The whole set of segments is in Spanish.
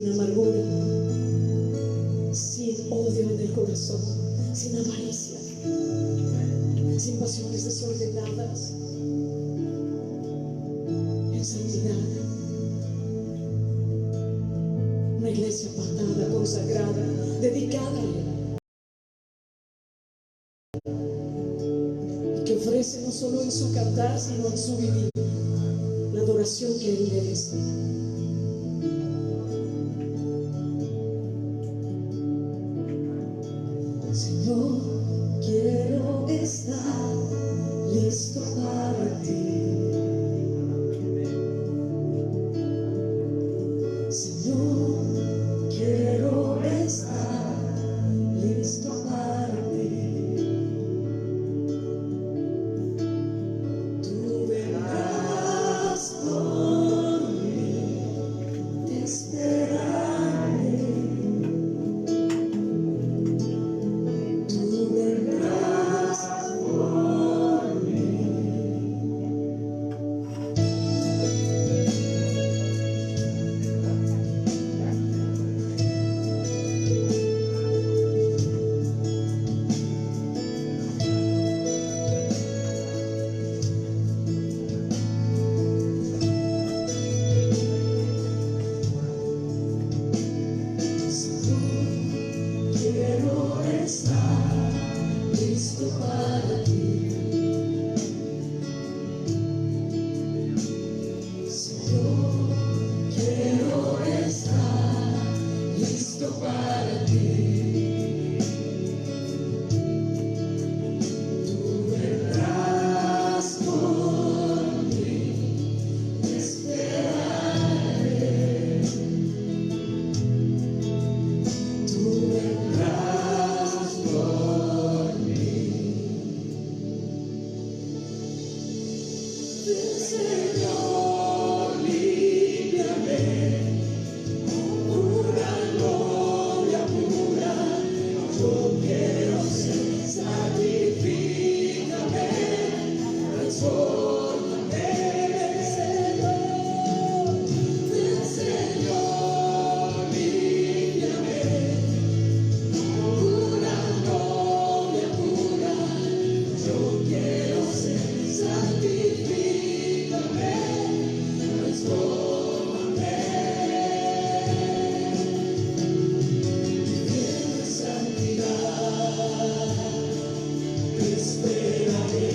sin amargura, sin odio en el corazón, sin avaricia, sin pasiones desordenadas, en santidad. Una iglesia apartada, consagrada, dedicada a Él, y que ofrece no solo en su cantar, sino en su vivir la adoración que Él merece. Señor, quiero estar listo para ti. Señor, quiero estar listo para ti. Tú vendrás por mí, te esperaré. Tú vendrás por mí. Quiero estar listo para ti. Señor, quiero estar listo para ti. Tú vendrás por mí, te esperaré. Tú vendrás por mí. Señor, límpiame con una gloria pura. Yo quiero ser, santifícame, transfórmame. Señor, límpiame una gloria pura. Yo quiero ser, santifícame, transfórmame. Vive en santidad, te esperaré,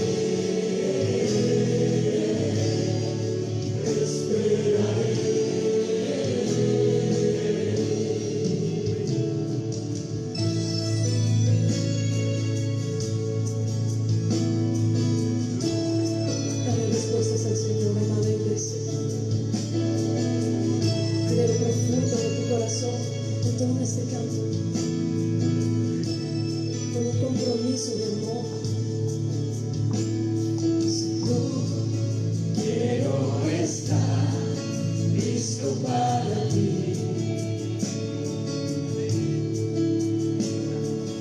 te esperaré. Dale respuestas al Señor, amada iglesia. Dile lo profundo de tu corazón, entona este canto con un compromiso de amor. Señor, quiero estar listo para ti.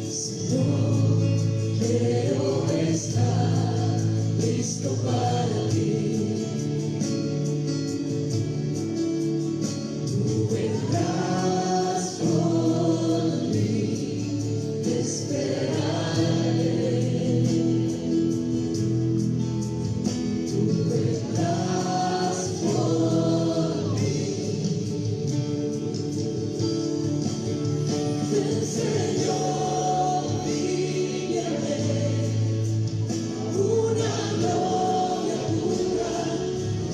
Señor, quiero estar listo para ti. Tú vendrás por mí, te esperaré. Tú vendrás por mí. Ven, Señor, límpiame una gloria pura.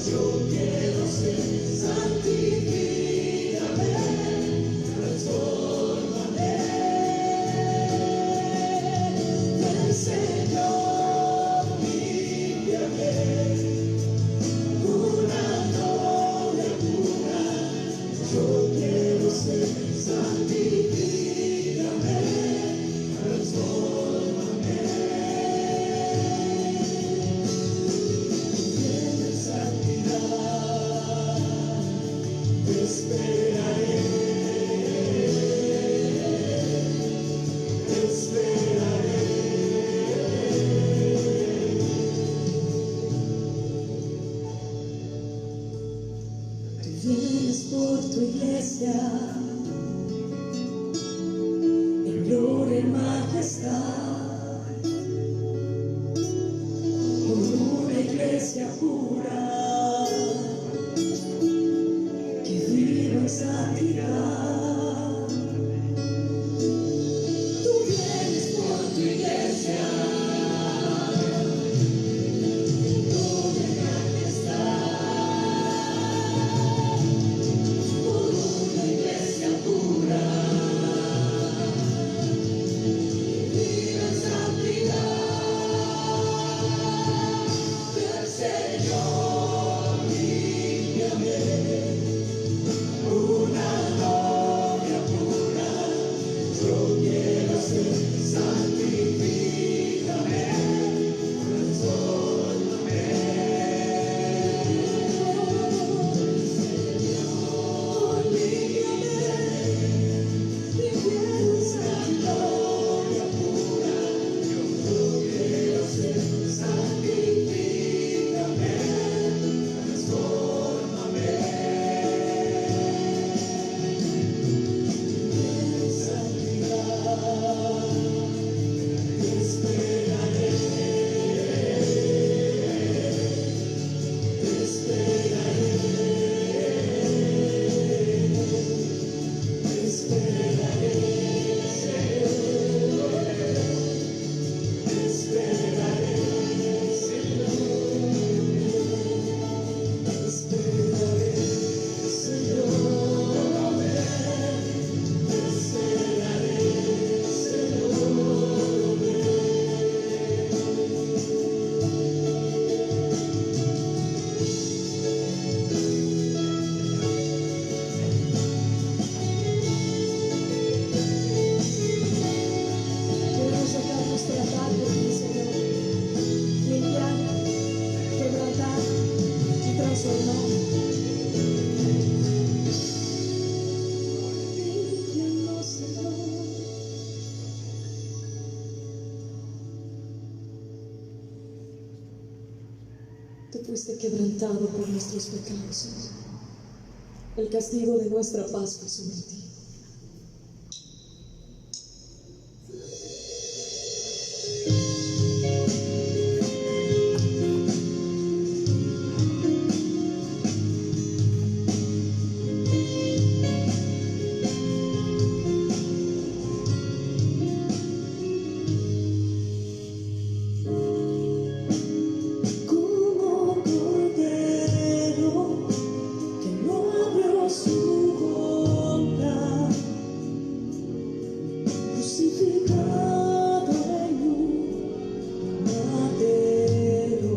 Yo quiero ser, santifícame, transfórmame. Ven, Señor, límpiame una gloria pura. Yo quiero ser, santifícame, iglesia pura, que viva en santidad. Tú vienes por tu iglesia, donde grande está, por una iglesia pura, que viva en santidad. Del Señor, límpiame, una novia pura, yo quiero ser, santifícame, transfórmame. Señor, límpiame, limpiame esa novia pura, yo quiero ser, santifícame, transfórmame. En santidad te esperaré, te esperaré, te esperaré, Señor, te esperaré, Señor, te esperaré, Señor, te esperaré, queremos dejarnos tratar por ti, Señor, limpiar, quebrantar y transformar. Límpianos, Señor. Tú fuiste quebrantado por nuestros pecados, Señor. El castigo de nuestra paz fue sobre ti. Como cordero que no abrió su boca, crucificado en un madero,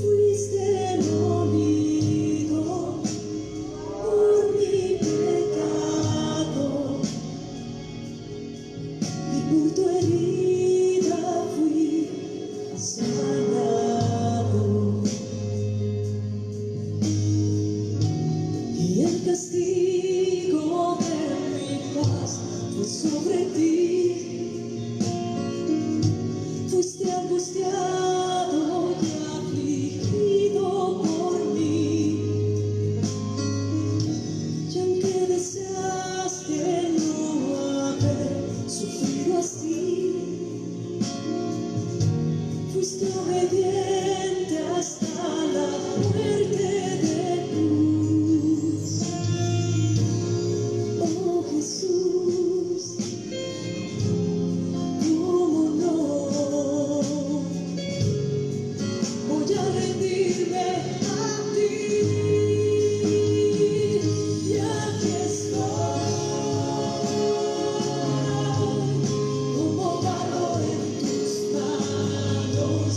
fuiste molido por mi pecado, y por tu herida fui sanado. Y el castigo de mi paz fue sobre ti. Fuiste angustiado y afligido por mí. Y aunque deseaste no haber sufrido así, fuiste obediente hasta la muerte de cruz. Oh Jesús, ¿cómo no? Voy a rendirme a ti. Y aquí estoy, como barro en tus manos,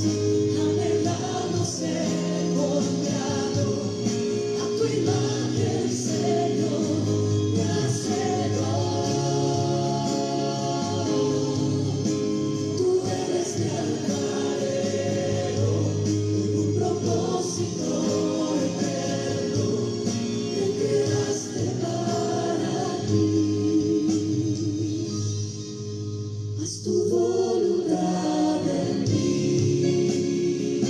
anhelando ser moldeado a tu imagen, Señor, mi Hacedor. Tú eres mi alfarero, con un propósito eterno, me creaste para ti. Haz tu voluntad en mí.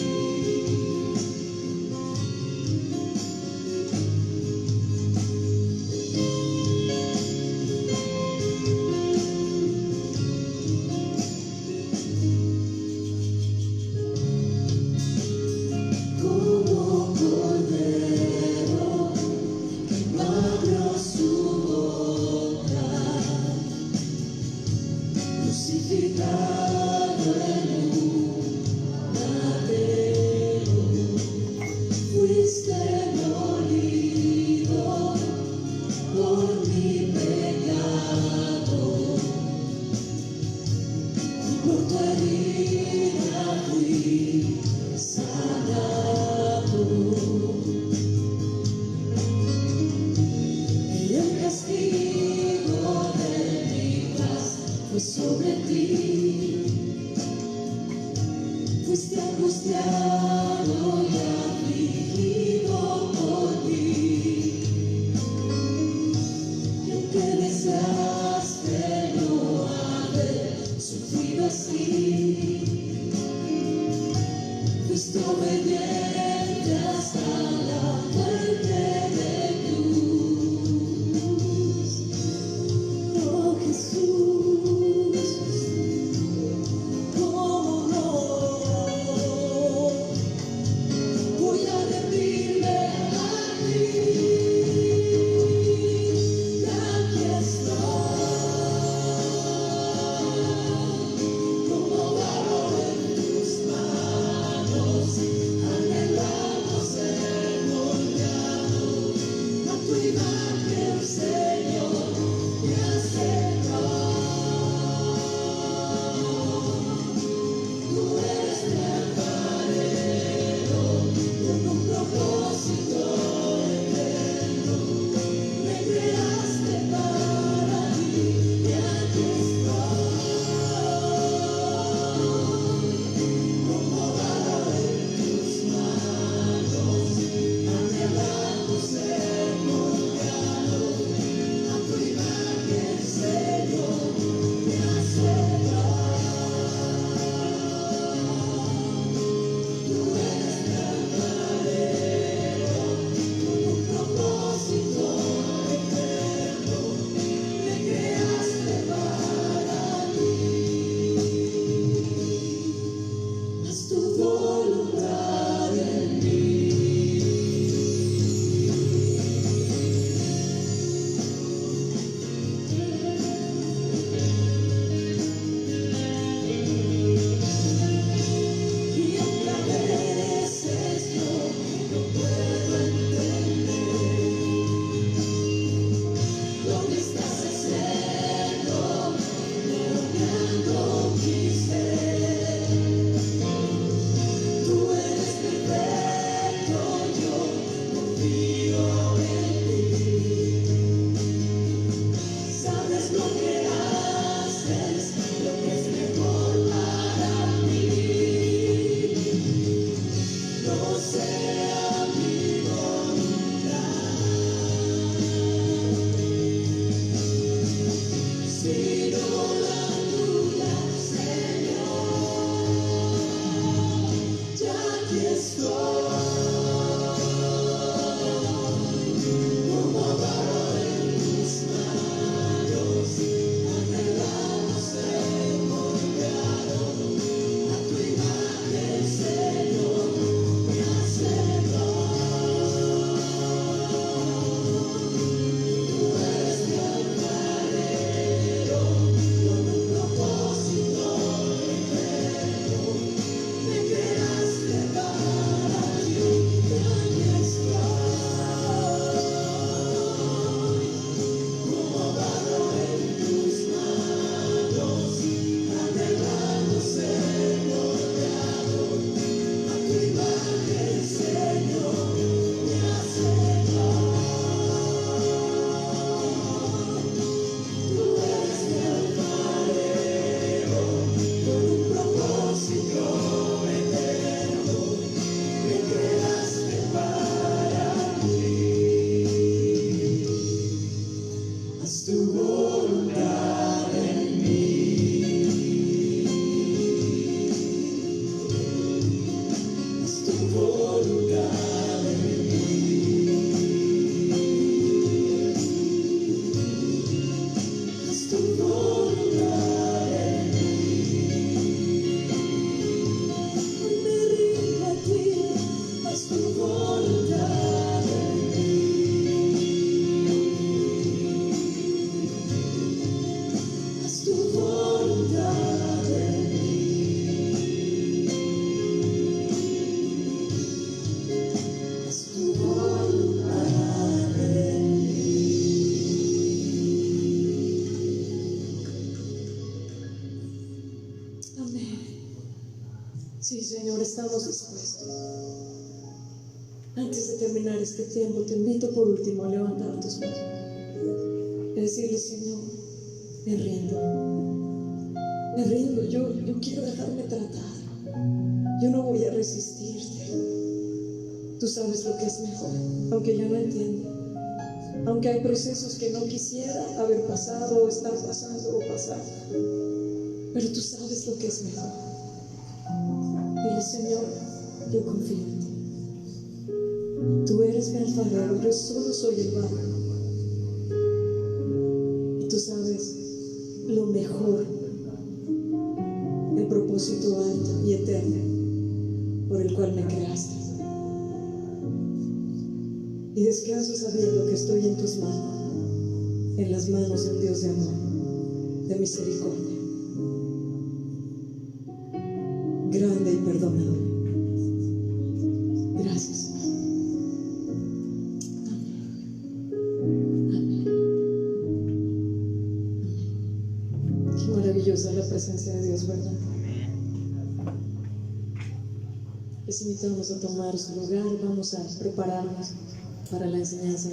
por mi pecado, y por tu herida fui sanado. Y el castigo de mi paz fue sobre ti. Fuiste angustiado y afligido por mí, y aunque deseaste no haber sufrido así, fuiste obediente hasta la muerte de cruz. Oh Jesús, ¿cómo no? Voy a rendirme a ti, y aquí estoy, como barro en tus manos, anhelando ser moldeado a tu imagen, Señor, me acerco. Tú eres mi alfarero, con un propósito eterno. Me creaste para ti, y aquí estoy, como barro en tus manos, anhelando ser moldeado a tu imagen, Señor, me acerco. Tú eres mi alfarero, con un propósito eterno. Me creaste para ti. Haz tu voluntad en mí. Y aunque a veces yo no puedo entender lo que estás haciendo, moldeando mi ser. Tú eres perfecto, yo confío en ti. Sabes lo que haces, lo que es mejor para mí. No sea mi voluntad, sino la tuya, Señor. Ya aquí estoy, como barro en tus manos, anhelando ser moldeado a tu imagen, Señor, me acerco. Tú eres mi alfarero, con un propósito eterno. Me creaste para ti, y aquí estoy, como barro en tus manos, anhelando ser moldeado a tu imagen, Señor, me acerco. Tú eres mi alfarero, con un propósito eterno. Me creaste para ti. Haz tu voluntad en mí. Haz tu voluntad en mí. Haz tu voluntad en mí. Hoy me rindo a ti, haz tu voluntad en mí. estamos dispuestos. Antes de terminar este tiempo, te invito por último a levantar tus manos y decirle: Señor, me rindo, yo quiero dejarme tratar, yo no voy a resistirte. Tú sabes lo que es mejor, aunque yo no entiendo, aunque hay procesos que no quisiera haber pasado o estar pasando o pasar, pero tú sabes lo que es mejor. Dile: Señor, yo confío en ti. Tú eres mi alfarero, yo solo soy el barro. Y tú sabes lo mejor, el propósito alto y eterno por el cual me creaste. Y descanso sabiendo que estoy en tus manos, en las manos de un Dios de amor, de misericordia, grande y perdonador. Gracias. Maravillosa la presencia de Dios, ¿verdad? Les invitamos a tomar su lugar. Vamos a prepararnos para la enseñanza.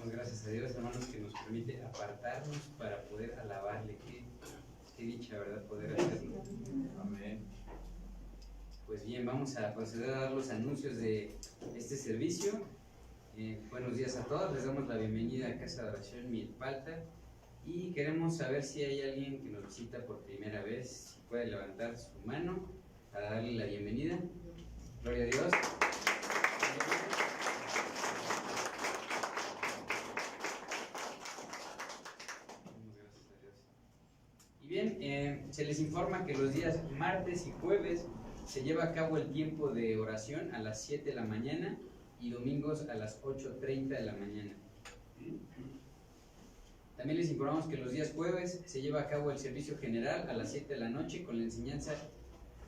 Gracias a Dios, hermanos, que nos permite apartarnos para poder alabarle. Qué dicha, ¿verdad? Poder hacerlo. Amén. Pues bien, vamos a proceder a dar los anuncios de este servicio. Buenos días a todos, les damos la bienvenida a Casa de Oración Milpalta y queremos saber si hay alguien que nos visita por primera vez, si puede levantar su mano para darle la bienvenida. Gloria a Dios. Bien, se les informa que los días martes y jueves se lleva a cabo el tiempo de oración a las 7 de la mañana y domingos a las 8:30 de la mañana. También les informamos que los días jueves se lleva a cabo el servicio general a las 7 de la noche con la enseñanza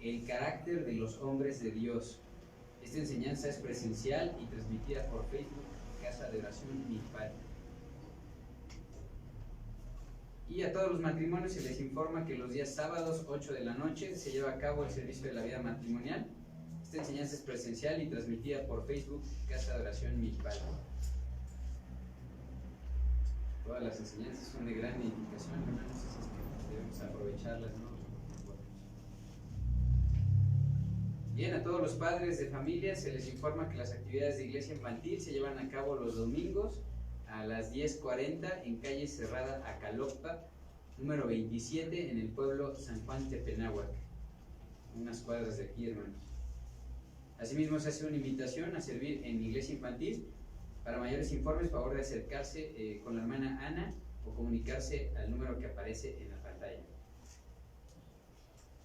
El carácter de los hombres de Dios. Esta enseñanza es presencial y transmitida por Facebook, Casa de Oración Milpalta. Y a todos los matrimonios se les informa que los días sábados 8 de la noche se lleva a cabo el servicio de la vida matrimonial. Esta enseñanza es presencial y transmitida por Facebook, Casa de Oración Milpalta. Todas las enseñanzas son de gran edificación, hermanos, así es que debemos aprovecharlas, ¿no? Bien, a todos los padres de familia se les informa que las actividades de iglesia infantil se llevan a cabo los domingos a las 10:40 en calle Cerrada Acalocpa, número 27, en el pueblo San Juan Tepenáhuac, unas cuadras de aquí, hermanos. Asimismo, se hace una invitación a servir en iglesia infantil. Para mayores informes, favor de acercarse con la hermana Ana o comunicarse al número que aparece en la pantalla.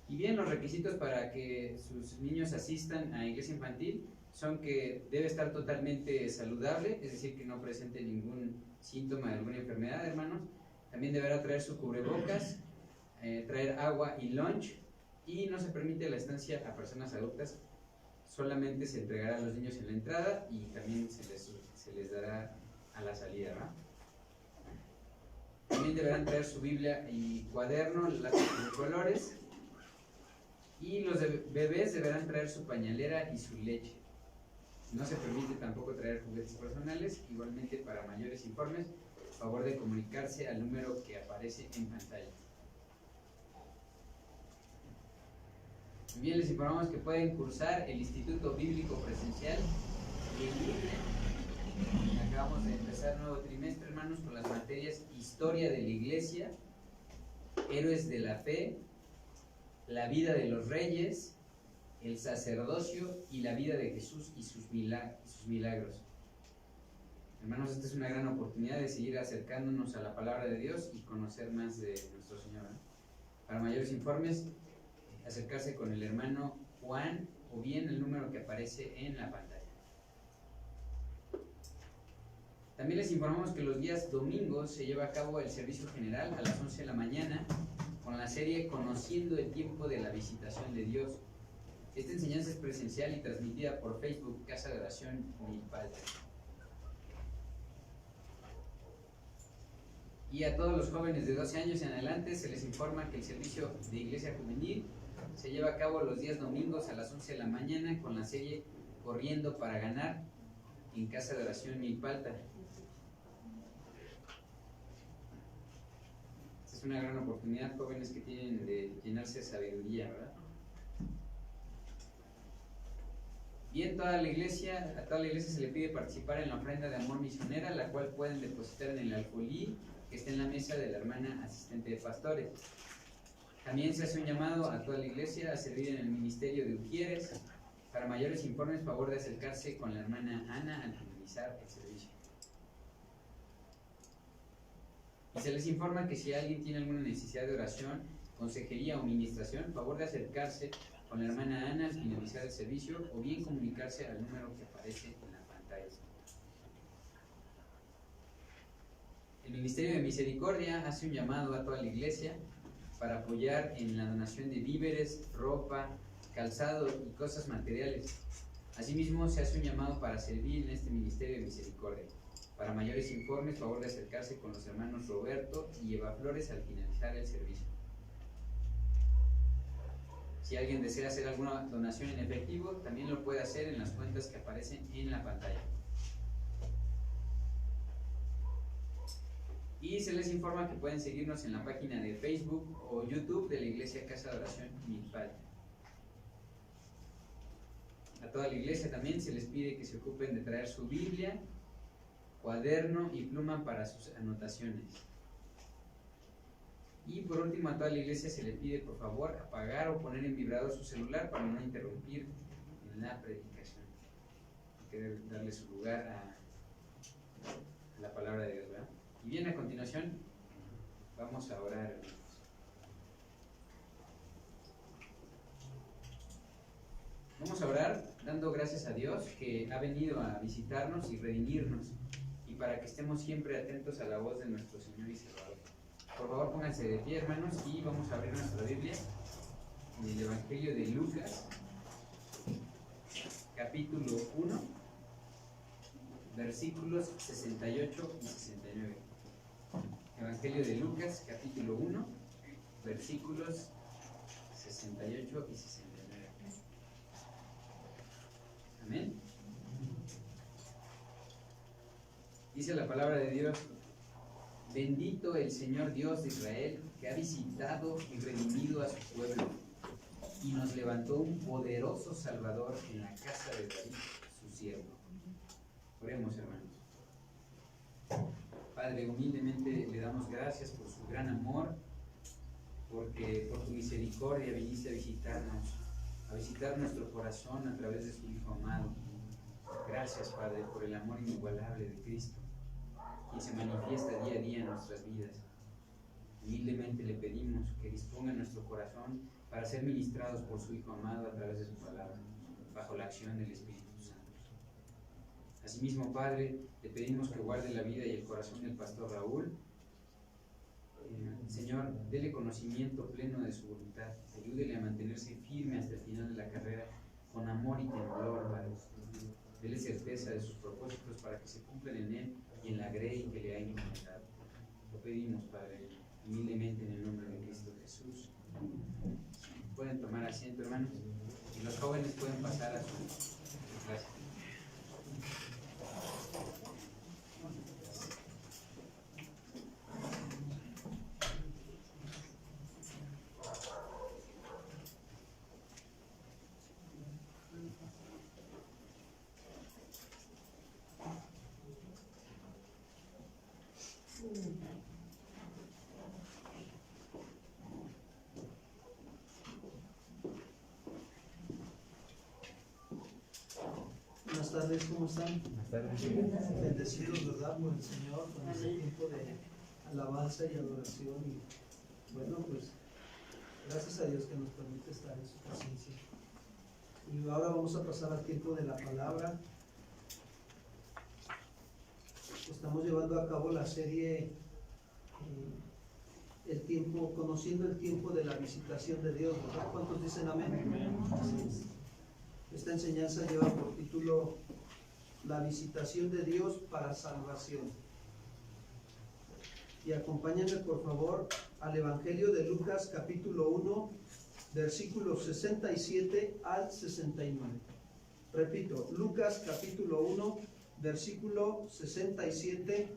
Y bien, los requisitos para que sus niños asistan a iglesia infantil son que debe estar totalmente saludable, es decir, que no presente ningún síntoma de alguna enfermedad, hermanos. También deberá traer su cubrebocas, traer agua y lunch, y no se permite la estancia a personas adultas, solamente se entregará a los niños en la entrada y también se les dará a la salida, ¿no? También deberán traer su Biblia y cuaderno, lápiz de colores, y los bebés deberán traer su pañalera y su leche. No se permite tampoco traer juguetes personales. Igualmente, para mayores informes, favor de comunicarse al número que aparece en pantalla. Bien, les informamos que pueden cursar el Instituto Bíblico Presencial y en línea. Acabamos de empezar nuevo trimestre, hermanos, con las materias Historia de la Iglesia, Héroes de la Fe, la vida de los reyes, el sacerdocio y la vida de Jesús y sus milagros. Hermanos, esta es una gran oportunidad de seguir acercándonos a la palabra de Dios y conocer más de nuestro Señor. Para mayores informes, acercarse con el hermano Juan o bien el número que aparece en la pantalla. También les informamos que los días domingos se lleva a cabo el servicio general a las 11 de la mañana con la serie Conociendo el tiempo de la visitación de Dios. Esta enseñanza es presencial y transmitida por Facebook, Casa de Oración Milpalta. Y a todos los jóvenes de 12 años en adelante se les informa que el servicio de Iglesia Juvenil se lleva a cabo los días domingos a las 11 de la mañana con la serie Corriendo para Ganar en Casa de Oración Milpalta. Esta es una gran oportunidad, jóvenes, que tienen de llenarse de sabiduría, ¿verdad? Bien, a toda la iglesia se le pide participar en la ofrenda de amor misionera, la cual pueden depositar en el alfolí que está en la mesa de la hermana asistente de pastores. También se hace un llamado a toda la iglesia a servir en el ministerio de Ujieres. Para mayores informes, favor de acercarse con la hermana Ana al finalizar el servicio. Y se les informa que si alguien tiene alguna necesidad de oración, consejería o ministración, favor de acercarse con la hermana Ana al finalizar el servicio o bien comunicarse al número que aparece en la pantalla. El Ministerio de Misericordia hace un llamado a toda la iglesia para apoyar en la donación de víveres, ropa, calzado y cosas materiales. Asimismo, se hace un llamado para servir en este Ministerio de Misericordia. Para mayores informes, favor de acercarse con los hermanos Roberto y Eva Flores al finalizar el servicio. Si alguien desea hacer alguna donación en efectivo, también lo puede hacer en las cuentas que aparecen en la pantalla. Y se les informa que pueden seguirnos en la página de Facebook o YouTube de la Iglesia Casa de Oración Milpalta. A toda la iglesia también se les pide que se ocupen de traer su Biblia, cuaderno y pluma para sus anotaciones. Y por último, a toda la iglesia se le pide por favor apagar o poner en vibrador su celular para no interrumpir en la predicación. Hay que darle su lugar a la palabra de Dios, ¿verdad? Y bien, a continuación vamos a orar, hermanos. Vamos a orar dando gracias a Dios que ha venido a visitarnos y redimirnos, y para que estemos siempre atentos a la voz de nuestro Señor y Salvador. Por favor, pónganse de pie, hermanos, y vamos a abrir nuestra Biblia en el Evangelio de Lucas, capítulo 1, versículos 68 y 69. Evangelio de Lucas, capítulo 1, versículos 68 y 69. Amén. Dice la palabra de Dios: bendito el Señor Dios de Israel, que ha visitado y redimido a su pueblo, y nos levantó un poderoso Salvador en la casa de David, su siervo. Oremos, hermanos. Padre, humildemente le damos gracias por su gran amor, porque por tu misericordia viniste a visitarnos, a visitar nuestro corazón a través de su Hijo amado. Gracias, Padre, por el amor inigualable de Cristo, quien se manifiesta día a día en nuestras vidas. Humildemente le pedimos que disponga nuestro corazón para ser ministrados por su Hijo amado a través de su palabra, bajo la acción del Espíritu Santo. Asimismo, Padre, le pedimos que guarde la vida y el corazón del pastor Raúl. Señor, dele conocimiento pleno de su voluntad, ayúdele a mantenerse firme hasta el final de la carrera, con amor y temblor, Padre. Dele certeza de sus propósitos para que se cumplan en él y en la grey que le ha encomendado. Lo pedimos, Padre, humildemente en el nombre de Cristo Jesús. Pueden tomar asiento, hermanos, y los jóvenes pueden pasar a su clase. Buenas tardes, ¿cómo están? Buenas tardes. Bendecidos, ¿verdad? Por el Señor, con este tiempo de alabanza y adoración. Y bueno, pues gracias a Dios que nos permite estar en su presencia. Y ahora vamos a pasar al tiempo de la palabra. Estamos llevando a cabo la serie el tiempo, conociendo el tiempo de la visitación de Dios, ¿verdad? ¿Cuántos dicen amén? Amén. Esta enseñanza lleva por título La visitación de Dios para salvación. Y acompáñenme por favor al Evangelio de Lucas capítulo 1, versículos 67 al 69. Repito, Lucas capítulo 1, versículo 67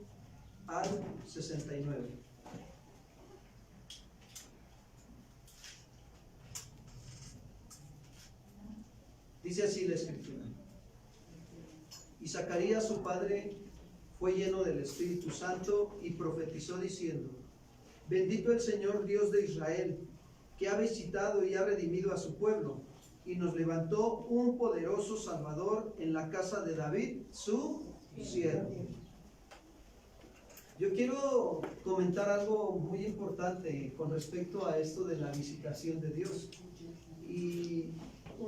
al 69. Dice así la escritura. Y Zacarías su padre fue lleno del Espíritu Santo y profetizó diciendo: Bendito el Señor Dios de Israel, que ha visitado y ha redimido a su pueblo, y nos levantó un poderoso Salvador en la casa de David, su siervo. Yo quiero comentar algo muy importante con respecto a esto de la visitación de Dios. Y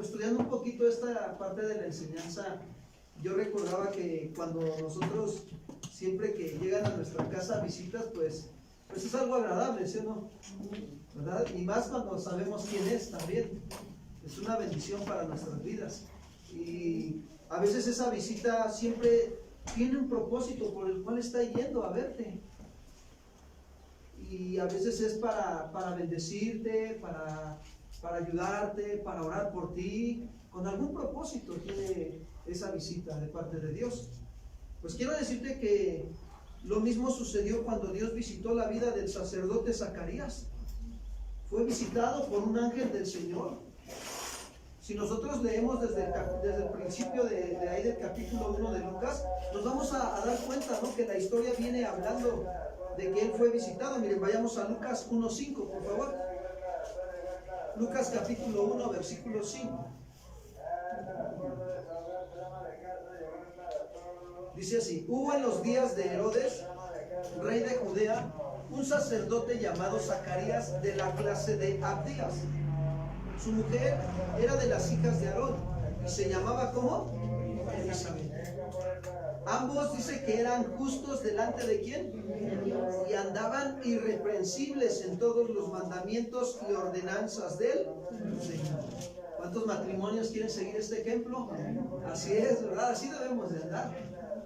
estudiando un poquito esta parte de la enseñanza, yo recordaba que cuando nosotros, siempre que llegan a nuestra casa visitas, pues es algo agradable, ¿sí o no? ¿Verdad? Y más cuando sabemos quién es también. Es una bendición para nuestras vidas. Y a veces esa visita siempre tiene un propósito por el cual está yendo a verte. Y a veces es para bendecirte, para ayudarte, para orar por ti. Con algún propósito tiene esa visita de parte de Dios. Pues quiero decirte que lo mismo sucedió cuando Dios visitó la vida del sacerdote Zacarías. Fue visitado por un ángel del Señor. Si nosotros leemos desde el principio de ahí del capítulo 1 de Lucas, nos vamos a dar cuenta, ¿no?, que la historia viene hablando de que él fue visitado. Miren, vayamos a Lucas 1:5, por favor. Lucas capítulo 1, versículo 5. Dice así: hubo en los días de Herodes, rey de Judea, un sacerdote llamado Zacarías de la clase de Abdías. Su mujer era de las hijas de Aarón y se llamaba ¿cómo? Elizabeth. Ambos dice que eran justos delante de ¿quién? Y andaban irreprensibles en todos los mandamientos y ordenanzas del Señor. ¿Cuántos matrimonios quieren seguir este ejemplo? Así es, ¿verdad? Así debemos de andar,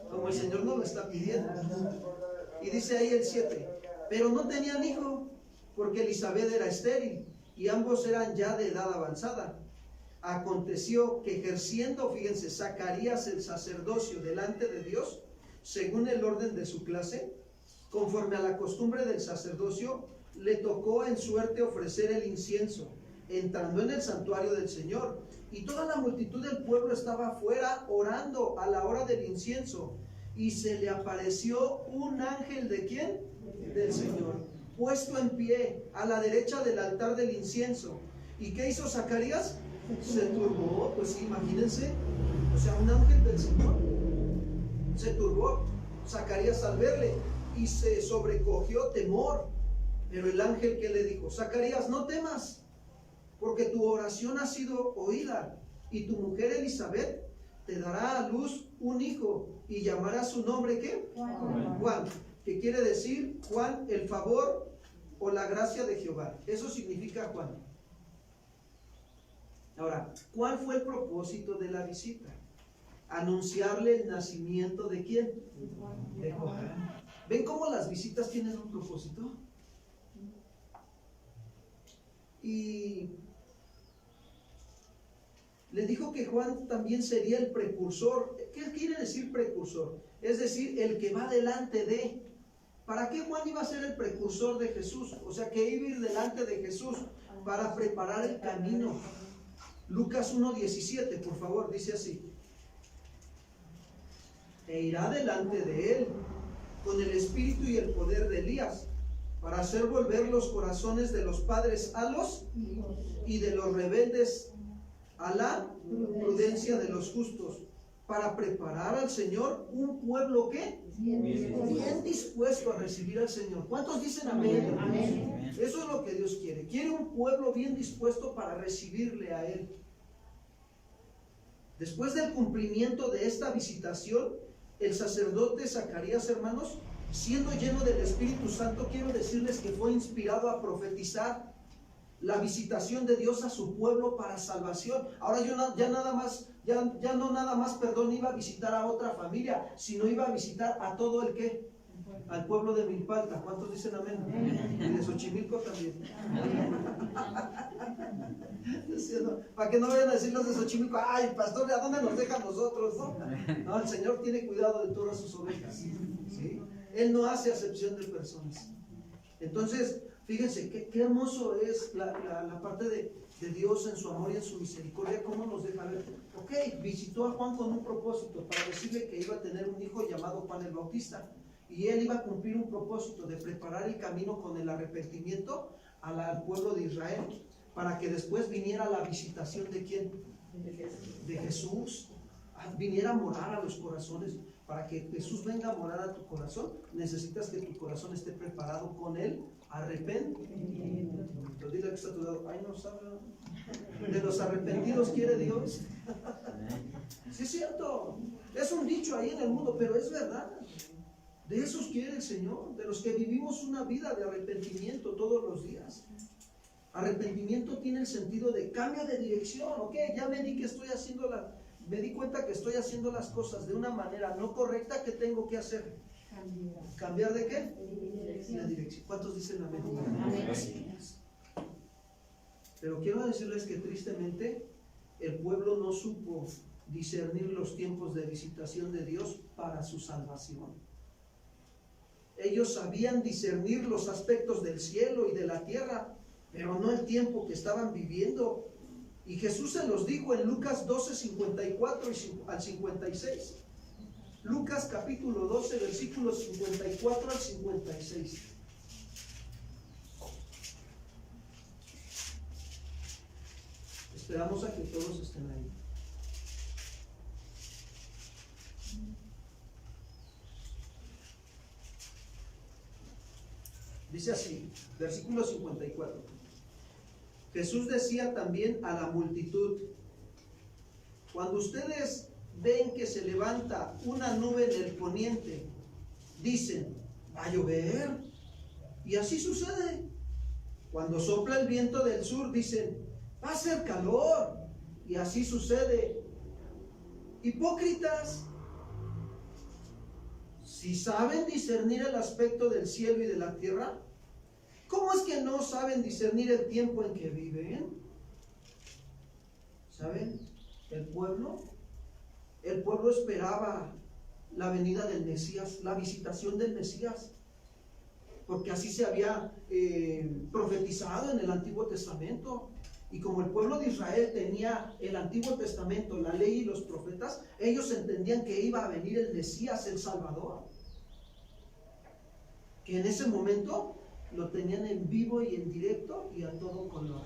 como el Señor nos lo está pidiendo. Y dice ahí el 7: pero no tenían hijo, porque Elizabeth era estéril, y ambos eran ya de edad avanzada. Aconteció que ejerciendo, fíjense, Zacarías el sacerdocio delante de Dios, según el orden de su clase, conforme a la costumbre del sacerdocio, le tocó en suerte ofrecer el incienso, entrando en el santuario del Señor. Y toda la multitud del pueblo estaba afuera orando a la hora del incienso. Y se le apareció un ángel ¿de quién? Del Señor, puesto en pie a la derecha del altar del incienso. ¿Y qué hizo Zacarías? Se turbó. Pues sí, imagínense, o sea, un ángel del Señor. Se turbó Zacarías al verle y se sobrecogió temor. Pero el ángel, ¿qué le dijo? Zacarías, no temas, porque tu oración ha sido oída, y tu mujer Elizabeth te dará a luz un hijo, y llamará su nombre ¿qué? Juan, que quiere decir Juan, el favor o la gracia de Jehová. Eso significa Juan. Ahora, ¿cuál fue el propósito de la visita? Anunciarle el nacimiento ¿de quién? De Juan. ¿Ven cómo las visitas tienen un propósito? Y le dijo que Juan también sería el precursor. ¿Qué quiere decir precursor? Es decir, el que va delante de. ¿Para qué Juan iba a ser el precursor de Jesús? O sea, que iba a ir delante de Jesús para preparar el camino. Lucas 1:17, por favor, dice así: e irá delante de él con el espíritu y el poder de Elías, para hacer volver los corazones de los padres a los y de los rebeldes a la prudencia de los justos, para preparar al Señor un pueblo ¿qué? Bien dispuesto a recibir al Señor. ¿Cuántos dicen amén? Amén. Eso es lo que Dios quiere. Quiere un pueblo bien dispuesto para recibirle a Él. Después del cumplimiento de esta visitación, el sacerdote Zacarías, hermanos, siendo lleno del Espíritu Santo, quiero decirles que fue inspirado a profetizar la visitación de Dios a su pueblo para salvación. Ahora ya no nada más, perdón, iba a visitar a otra familia, sino iba a visitar a todo el que, al pueblo de Milpalta. ¿Cuántos dicen amén? Y de Xochimilco también. Para que no vayan a decir los de Xochimilco, ay, pastor, ¿a dónde nos dejan nosotros? No, el Señor tiene cuidado de todas sus ovejas, ¿sí? Él no hace acepción de personas. Entonces, fíjense, qué hermoso es la parte de Dios en su amor y en su misericordia, cómo nos deja ver. Ok, visitó a Juan con un propósito, para decirle que iba a tener un hijo llamado Juan el Bautista, y él iba a cumplir un propósito de preparar el camino con el arrepentimiento al pueblo de Israel, para que después viniera la visitación de ¿quién? De Jesús, viniera a morar a los corazones. Para que Jesús venga a morar a tu corazón, necesitas que tu corazón esté preparado con él. Arrepentimiento. Dile que está a tu lado, ay, no sabe. De los arrepentidos quiere Dios. Sí, es cierto. Es un dicho ahí en el mundo, pero es verdad. De esos quiere el Señor, de los que vivimos una vida de arrepentimiento todos los días. Arrepentimiento tiene el sentido de cambio de dirección. Ok, ya me di cuenta que estoy haciendo las cosas de una manera no correcta. ¿Qué tengo que hacer? ¿Cambiar de qué? De dirección. ¿Cuántos dicen amén? Pero quiero decirles que tristemente el pueblo no supo discernir los tiempos de visitación de Dios para su salvación. Ellos sabían discernir los aspectos del cielo y de la tierra, pero no el tiempo que estaban viviendo. Y Jesús se los dijo en Lucas 12, 54 al 56. Lucas capítulo 12, versículos 54 al 56. Esperamos a que todos estén ahí. Dice así, versículo 54. Jesús decía también a la multitud: cuando ustedes ven que se levanta una nube en el poniente, dicen, va a llover. Y así sucede. Cuando sopla el viento del sur, dicen, va a hacer calor. Y así sucede. Hipócritas, si saben discernir el aspecto del cielo y de la tierra, ¿cómo es que no saben discernir el tiempo en que viven? ¿Saben? El pueblo esperaba la venida del Mesías, la visitación del Mesías, porque así se había profetizado en el Antiguo Testamento. Y como el pueblo de Israel tenía el Antiguo Testamento, la ley y los profetas, ellos entendían que iba a venir el Mesías, el Salvador, que en ese momento lo tenían en vivo y en directo y a todo color,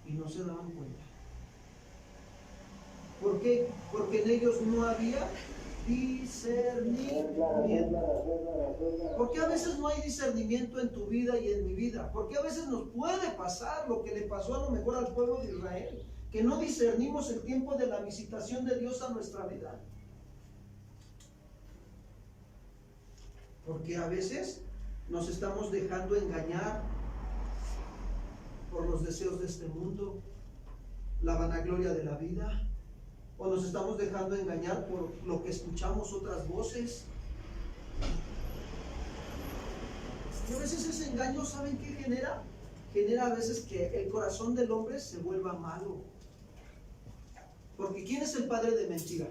y no se daban cuenta. ¿Por qué? Porque en ellos no había discernimiento. ¿Por qué a veces no hay discernimiento en tu vida y en mi vida? ¿Por qué a veces nos puede pasar lo que le pasó a lo mejor al pueblo de Israel? Que no discernimos el tiempo de la visitación de Dios a nuestra vida. Porque a veces nos estamos dejando engañar por los deseos de este mundo, la vanagloria de la vida, o nos estamos dejando engañar por lo que escuchamos otras voces. Y a veces ese engaño, ¿saben qué genera? Genera a veces que el corazón del hombre se vuelva malo. Porque ¿quién es el padre de mentira?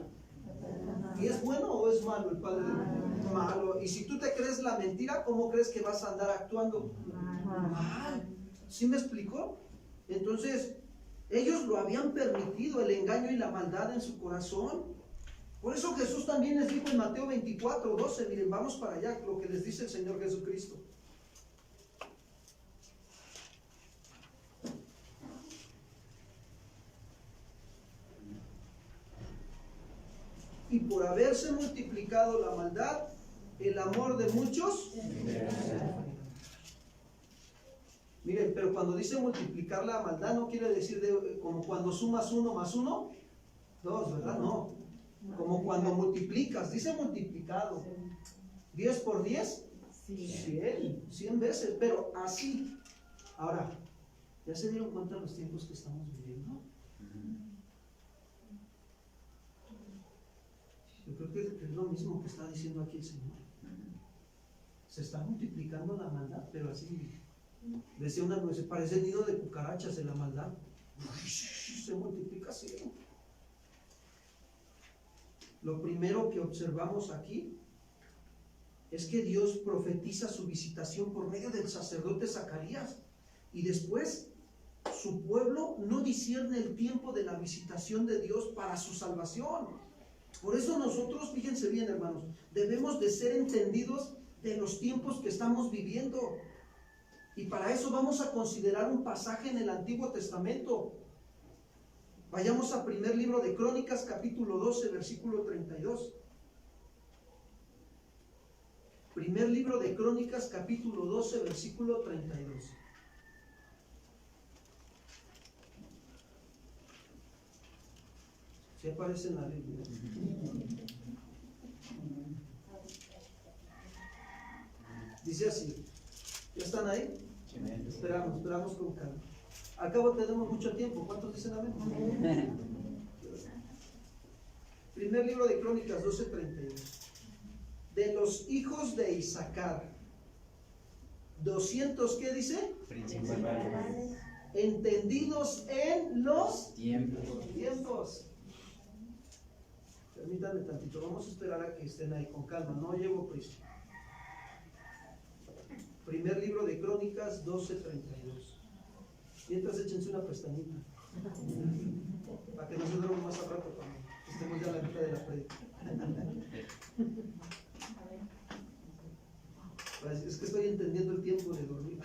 ¿Y es bueno o es malo el padre de mentira? Malo. Y si tú te crees la mentira, ¿cómo crees que vas a andar actuando? Mal. ¿Sí me explicó? Entonces, ellos lo habían permitido, el engaño y la maldad en su corazón. Por eso Jesús también les dijo en Mateo 24, 12, miren, vamos para allá, lo que les dice el Señor Jesucristo. y por haberse multiplicado la maldad, el amor de muchos. Miren, pero cuando dice multiplicar la maldad no quiere decir como cuando sumas 1 más 1, 2, ¿verdad? No. Como cuando multiplicas, dice multiplicado. 10 por 10, 100 veces, pero así. Ahora, ¿ya se dieron cuenta de los tiempos que estamos viviendo? Yo creo que es lo mismo que está diciendo aquí el Señor. Se está multiplicando la maldad, pero así. Decía una vez, parece nido de cucarachas en la maldad. Se multiplica así. Lo primero que observamos aquí es que Dios profetiza su visitación por medio del sacerdote Zacarías. Y después, su pueblo no discierne el tiempo de la visitación de Dios para su salvación. Por eso nosotros, fíjense bien, hermanos, debemos de ser entendidos de los tiempos que estamos viviendo. Y para eso vamos a considerar un pasaje en el Antiguo Testamento. Vayamos a primer libro de Crónicas, capítulo 12, versículo 32. Primer libro de Crónicas, capítulo 12, versículo 32. ¿Sí aparece en la Biblia? Dice así. ¿Ya están ahí? Esperamos con calma. Al cabo tenemos mucho tiempo. ¿Cuántos dicen amén? Primer libro de Crónicas 12:32. De los hijos de Isaacar, 200, ¿qué dice? Principales. Entendidos en los Tiempos. Permítanme tantito, vamos a esperar a que estén ahí con calma, no llevo prisa. Primer libro de Crónicas 12:32. Mientras échense una pestañita, para que no se duerman más al rato cuando estemos ya a la mitad de la prédica. Es que estoy entendiendo el tiempo de dormir.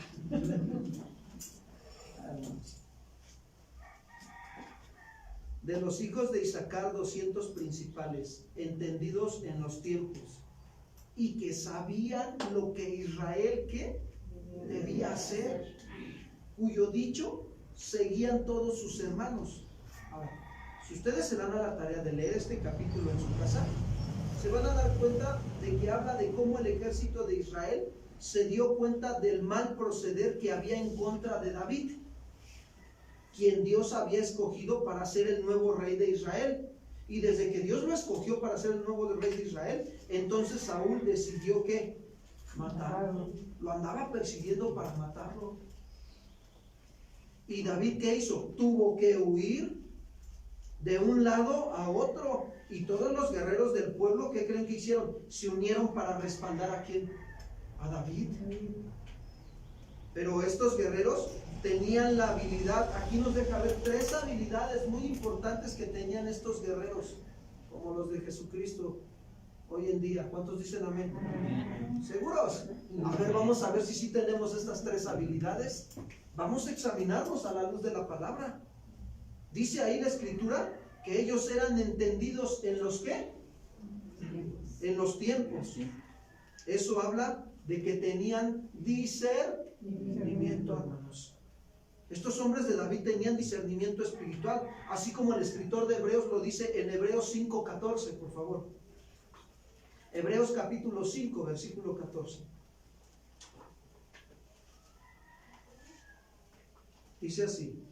De los hijos de Isaacar, 200 principales, entendidos en los tiempos, y que sabían lo que Israel ¿qué? Debía hacer, cuyo dicho seguían todos sus hermanos. Ahora, si ustedes se dan a la tarea de leer este capítulo en su casa, se van a dar cuenta de que habla de cómo el ejército de Israel se dio cuenta del mal proceder que había en contra de David, quien Dios había escogido para ser el nuevo rey de Israel. Y desde que Dios lo escogió para ser el nuevo rey de Israel, entonces Saúl decidió que matarlo. Lo andaba persiguiendo para matarlo. ¿Y David qué hizo? Tuvo que huir de un lado a otro. Y todos los guerreros del pueblo, ¿qué creen que hicieron? Se unieron para respaldar ¿a quién? A David. Pero estos guerreros tenían la habilidad, aquí nos deja ver 3 habilidades muy importantes que tenían estos guerreros, como los de Jesucristo hoy en día. ¿Cuántos dicen amén? ¿Seguros? A ver, vamos a ver si sí tenemos estas 3 habilidades. Vamos a examinarnos a la luz de la palabra. Dice ahí la Escritura que ellos eran entendidos en los ¿qué? En los tiempos. Eso habla de que tenían discernimiento, hermanos. Estos hombres de David tenían discernimiento espiritual, así como el escritor de Hebreos lo dice en Hebreos 5:14, por favor. Hebreos capítulo 5, versículo 14. Dice así: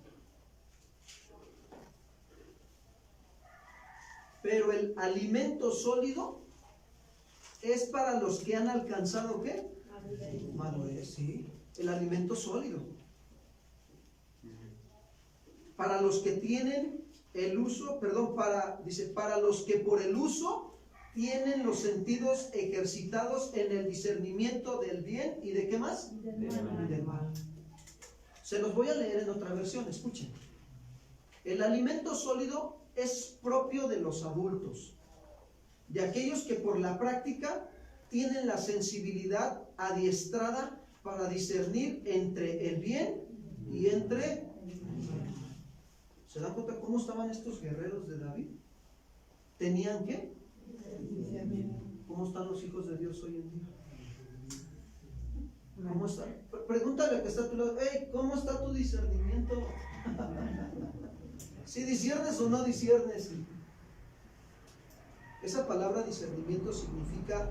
pero el alimento sólido es para los que han alcanzado ¿qué? Madurez, sí, el alimento sólido. Para los que tienen el uso, dice, para los que por el uso tienen los sentidos ejercitados en el discernimiento del bien y de qué más? Del mal. Se los voy a leer en otra versión, escuchen. El alimento sólido es propio de los adultos, de aquellos que por la práctica tienen la sensibilidad adiestrada para discernir entre el bien y entre el mal. ¿Se dan cuenta cómo estaban estos guerreros de David? ¿Tenían qué? ¿Cómo están los hijos de Dios hoy en día? ¿Cómo están? Pregúntale al que está a tu lado, hey, ¿cómo está tu discernimiento? ¿Si disciernes o no disciernes? Esa palabra discernimiento significa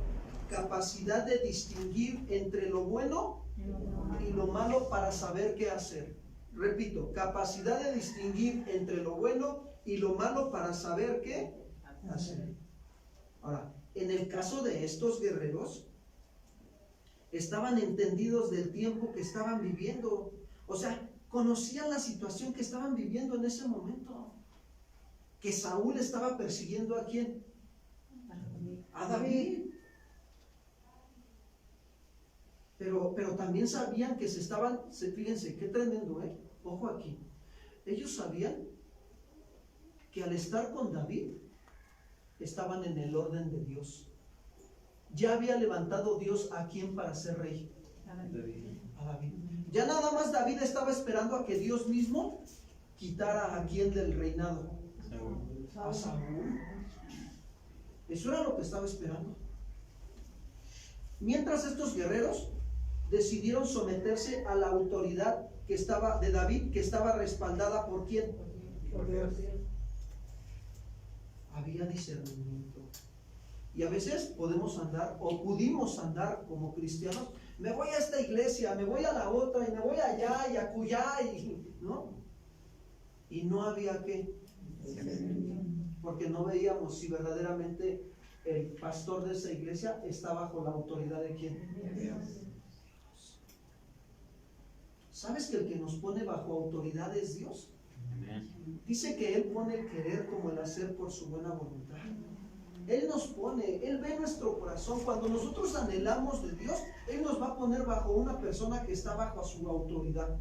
capacidad de distinguir entre lo bueno y lo malo para saber qué hacer. Repito, capacidad de distinguir entre lo bueno y lo malo para saber qué hacer. Ahora, en el caso de estos guerreros, estaban entendidos del tiempo que estaban viviendo. O sea, conocían la situación que estaban viviendo en ese momento. Que Saúl estaba persiguiendo ¿a quién? A David. Pero también sabían que fíjense, qué tremendo, ojo aquí. Ellos sabían que al estar con David, estaban en el orden de Dios. Ya había levantado Dios a quién para ser rey. A David. Ya nada más David estaba esperando a que Dios mismo quitara a quién del reinado. A Saúl. Eso era lo que estaba esperando. Mientras estos guerreros decidieron someterse a la autoridad que estaba de David, que estaba respaldada por quién. Por Dios. Había discernimiento. Y a veces podemos andar, o pudimos andar como cristianos, me voy a esta iglesia, me voy a la otra, y me voy allá y acullá, ¿no? Y no había qué. Porque no veíamos si verdaderamente el pastor de esa iglesia está bajo la autoridad de quién. ¿Sabes que el que nos pone bajo autoridad es Dios? Dice que Él pone el querer como el hacer por su buena voluntad. Él nos pone, Él ve nuestro corazón. Cuando nosotros anhelamos de Dios, Él nos va a poner bajo una persona que está bajo su autoridad.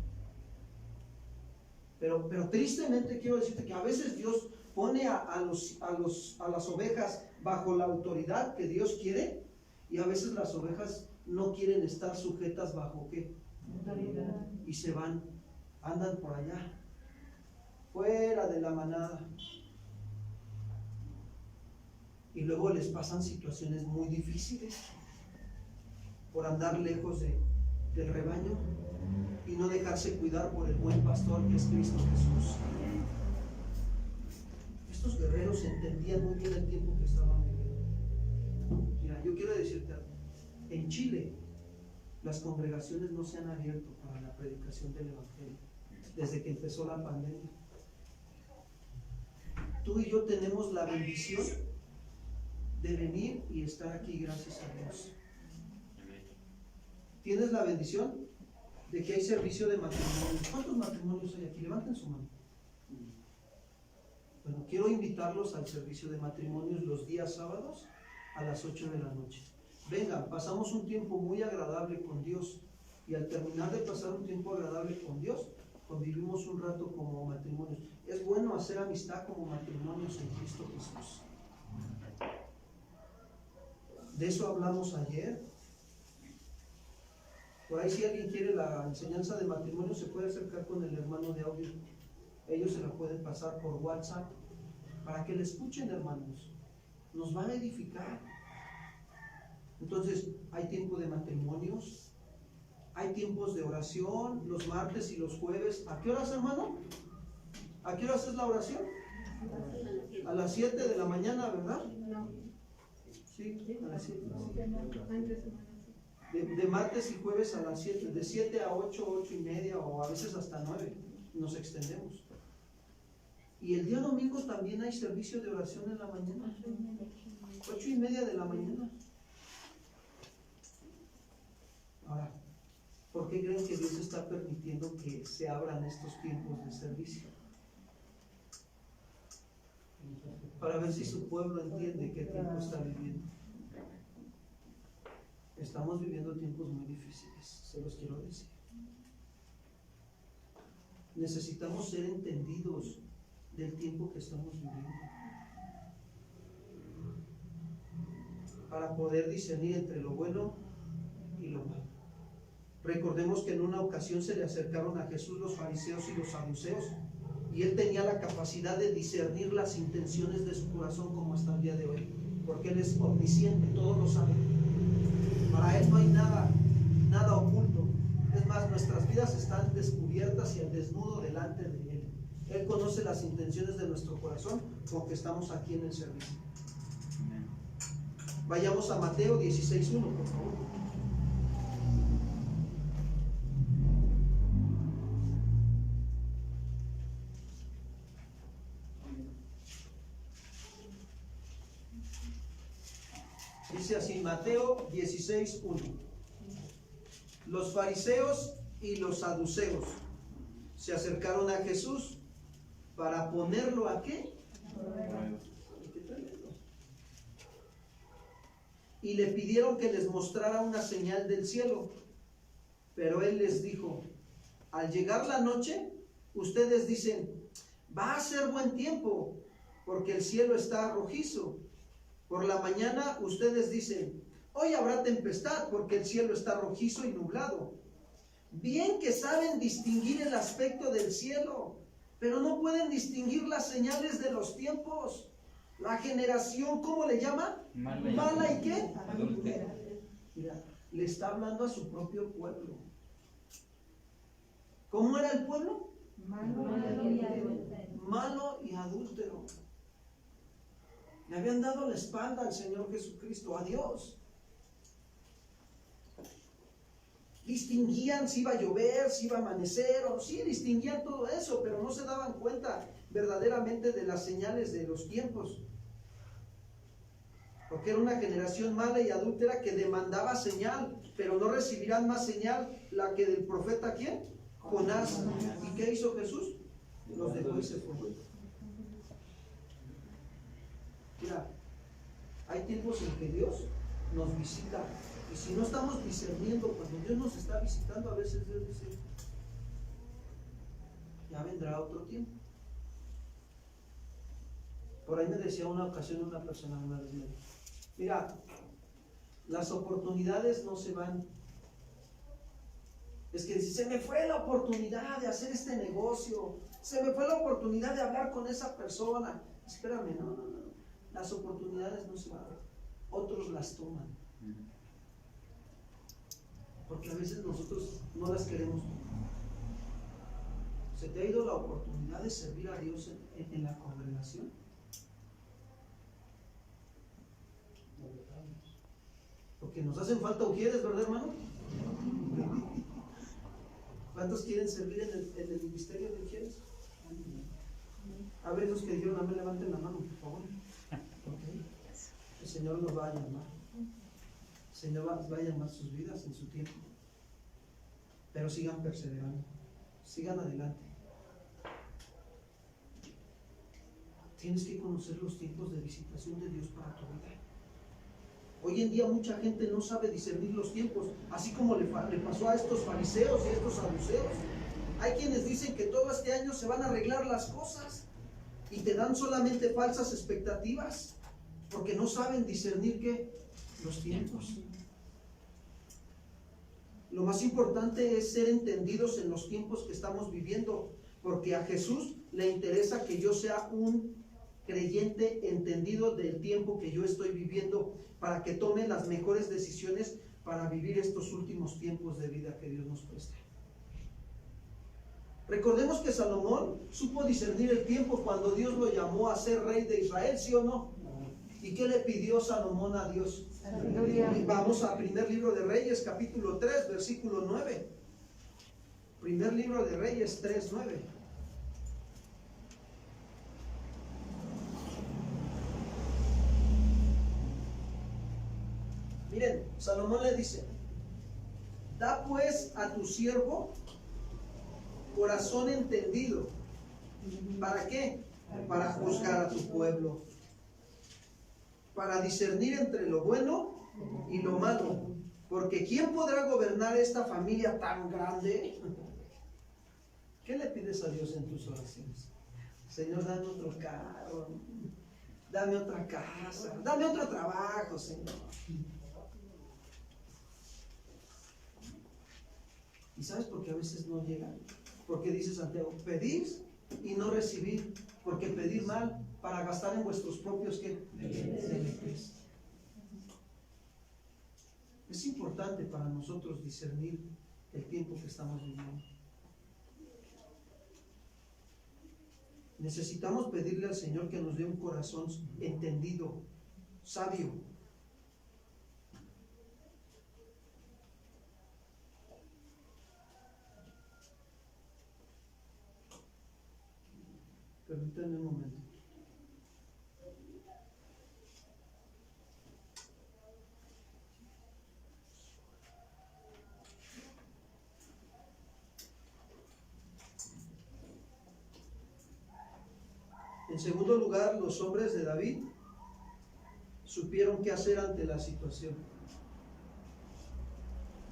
Pero tristemente quiero decirte que a veces Dios pone a las ovejas bajo la autoridad que Dios quiere, y a veces las ovejas no quieren estar sujetas bajo ¿qué? Autoridad. Y se van, andan por allá, fuera de la manada. Y luego les pasan situaciones muy difíciles por andar lejos del rebaño y no dejarse cuidar por el buen pastor que es Cristo Jesús. Estos guerreros entendían muy bien el tiempo que estaban viviendo. Mira, yo quiero decirte algo. En Chile, las congregaciones no se han abierto para la predicación del Evangelio desde que empezó la pandemia. Tú y yo tenemos la bendición de venir y estar aquí, gracias a Dios. ¿Tienes la bendición de que hay servicio de matrimonios? ¿Cuántos matrimonios hay aquí? Levanten su mano. Bueno, quiero invitarlos al servicio de matrimonios los días sábados a las 8 de la noche. Vengan, pasamos un tiempo muy agradable con Dios, y al terminar de pasar un tiempo agradable con Dios, convivimos un rato como matrimonios. Es bueno hacer amistad como matrimonios en Cristo Jesús. De eso hablamos ayer. Por ahí, si alguien quiere la enseñanza de matrimonio, se puede acercar con el hermano de audio. Ellos se la pueden pasar por WhatsApp para que le escuchen, hermanos. Nos van a edificar. Entonces, hay tiempo de matrimonios, hay tiempos de oración los martes y los jueves. ¿A qué horas, hermano? ¿A qué horas es la oración? A las 7 de la mañana, ¿verdad? Sí, a las 7. De martes y jueves a las 7, de 7 a 8, 8 y media, o a veces hasta 9, nos extendemos. Y el día domingo también hay servicio de oración en la mañana, 8 y media de la mañana. Ahora, ¿por qué creen que Dios está permitiendo que se abran estos tiempos de servicio? Para ver si su pueblo entiende qué tiempo está viviendo. Estamos viviendo tiempos muy difíciles, se los quiero decir. Necesitamos ser entendidos del tiempo que estamos viviendo para poder discernir entre lo bueno y lo malo. Recordemos que en una ocasión se le acercaron a Jesús los fariseos y los saduceos, y él tenía la capacidad de discernir las intenciones de su corazón, como hasta el día de hoy. porque Él es omnisciente, todo lo sabe. Para Él no hay nada oculto. Es más, nuestras vidas están descubiertas y al desnudo delante de Él. Él conoce las intenciones de nuestro corazón porque estamos aquí en el servicio. Vayamos a Mateo 16:1, por favor. Dice así, Mateo 16:1. Los fariseos y los saduceos se acercaron a Jesús para ponerlo ¿a qué? Qué tremendo. Y le pidieron que les mostrara una señal del cielo. Pero él les dijo, al llegar la noche, ustedes dicen, va a ser buen tiempo, porque el cielo está rojizo. Por la mañana ustedes dicen, hoy habrá tempestad, porque el cielo está rojizo y nublado. Bien que saben distinguir el aspecto del cielo, pero no pueden distinguir las señales de los tiempos. La generación, ¿cómo le llama? Mala y ¿qué? Adúltera. Mira, le está hablando a su propio pueblo. ¿Cómo era el pueblo? Malo y adúltero. Le habían dado la espalda al Señor Jesucristo, a Dios. Distinguían si iba a llover, si iba a amanecer, o sí, distinguían todo eso, pero no se daban cuenta verdaderamente de las señales de los tiempos. Porque era una generación mala y adúltera que demandaba señal, pero no recibirán más señal la que del profeta ¿quién? Jonás. ¿Y qué hizo Jesús? Los dejó y se fue. Mira, hay tiempos en que Dios nos visita. Y si no estamos discerniendo, cuando Dios nos está visitando, a veces Dios dice, ya vendrá otro tiempo. Por ahí me decía una ocasión una persona una vez, mira, las oportunidades no se van. Es que dice, se me fue la oportunidad de hacer este negocio, se me fue la oportunidad de hablar con esa persona. Espérame, no. Las oportunidades no se van, otros las toman. Porque a veces nosotros no las queremos tomar. ¿Se te ha ido la oportunidad de servir a Dios en la congregación? Porque nos hacen falta ujieres, ¿verdad, hermano? ¿Cuántos quieren servir en el ministerio de ujieres? A ver, los que dijeron amén, levanten la mano, por favor. Okay. El Señor nos va a llamar. El Señor va a llamar sus vidas en su tiempo. Pero sigan perseverando. Sigan adelante. Tienes que conocer los tiempos de visitación de Dios para tu vida. Hoy en día mucha gente no sabe discernir los tiempos, así como le pasó a estos fariseos y a estos saduceos. Hay quienes dicen que todo este año se van a arreglar las cosas y te dan solamente falsas expectativas porque no saben discernir ¿qué? Los tiempos. Lo más importante es ser entendidos en los tiempos que estamos viviendo, porque a Jesús le interesa que yo sea un creyente entendido del tiempo que yo estoy viviendo, para que tome las mejores decisiones para vivir estos últimos tiempos de vida que Dios nos presta. Recordemos que Salomón supo discernir el tiempo cuando Dios lo llamó a ser rey de Israel, ¿sí o no? ¿Y qué le pidió Salomón a Dios? Vamos a primer libro de Reyes, capítulo 3, versículo 9. Primer libro de Reyes 3, 9. Miren, Salomón le dice, da pues a tu siervo corazón entendido. ¿Para qué? Para juzgar a tu pueblo, para discernir entre lo bueno y lo malo, porque ¿quién podrá gobernar esta familia tan grande? ¿Qué le pides a Dios en tus oraciones? Señor, dame otro carro, dame otra casa, dame otro trabajo, Señor. ¿Y sabes por qué a veces no llegan? Porque dice Santiago, pedís y no recibir, porque pedir mal para gastar en vuestros propios deleites. Es importante para nosotros discernir el tiempo que estamos viviendo. Necesitamos pedirle al Señor que nos dé un corazón entendido, sabio. Permítanme un momento. En segundo lugar, los hombres de David supieron qué hacer ante la situación.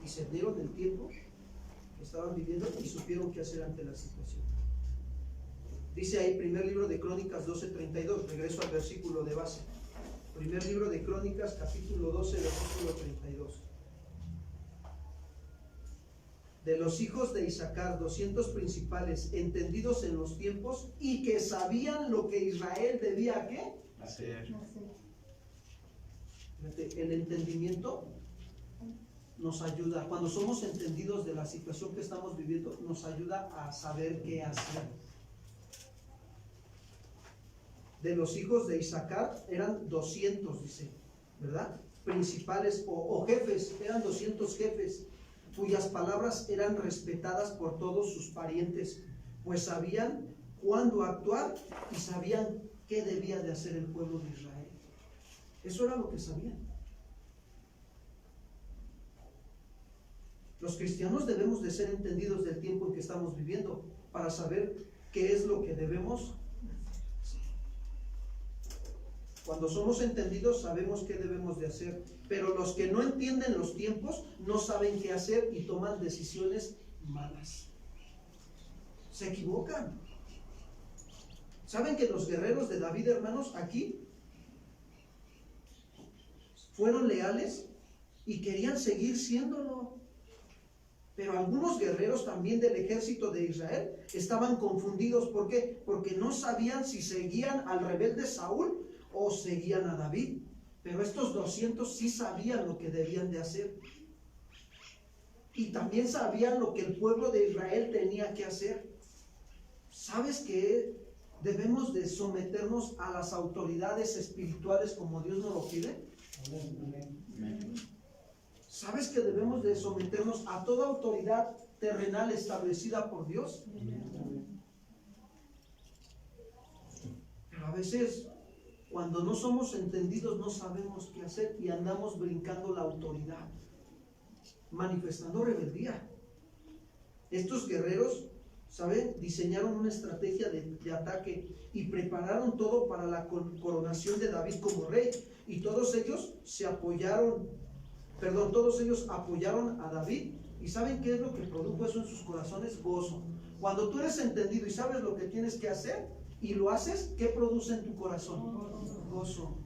Discernieron el tiempo que estaban viviendo y supieron qué hacer ante la situación. Dice ahí, primer libro de Crónicas 12:32, regreso al versículo de base. Primer libro de Crónicas, capítulo 12, versículo 32. De los hijos de Isaacar, 200 principales, entendidos en los tiempos y que sabían lo que Israel debía ¿qué? Hacer. El entendimiento nos ayuda. Cuando somos entendidos de la situación que estamos viviendo, nos ayuda a saber qué hacer. De los hijos de Isaacar eran 200, dice, ¿verdad? Principales o jefes, eran 200 jefes, cuyas palabras eran respetadas por todos sus parientes, pues sabían cuándo actuar y sabían qué debía de hacer el pueblo de Israel. Eso era lo que sabían. Los cristianos debemos de ser entendidos del tiempo en que estamos viviendo para saber qué es lo que debemos hacer. Cuando somos entendidos sabemos qué debemos de hacer, pero los que no entienden los tiempos no saben qué hacer y toman decisiones malas. Se equivocan. ¿Saben que los guerreros de David, hermanos, aquí fueron leales y querían seguir siéndolo? Pero algunos guerreros también del ejército de Israel estaban confundidos. ¿Por qué? Porque no sabían si seguían al rebelde Saúl o seguían a David. Pero estos 200 sí sabían lo que debían de hacer. Y también sabían lo que el pueblo de Israel tenía que hacer. ¿Sabes que debemos de someternos a las autoridades espirituales como Dios nos lo pide? ¿Sabes que debemos de someternos a toda autoridad terrenal establecida por Dios? Pero a veces, cuando no somos entendidos, no sabemos qué hacer y andamos brincando la autoridad, manifestando rebeldía. Estos guerreros, ¿saben? Diseñaron una estrategia de ataque y prepararon todo para la coronación de David como rey. Y todos ellos todos ellos apoyaron a David. ¿Y saben qué es lo que produjo eso en sus corazones? Gozo. Cuando tú eres entendido y sabes lo que tienes que hacer y lo haces, ¿qué produce en tu corazón? Gozo.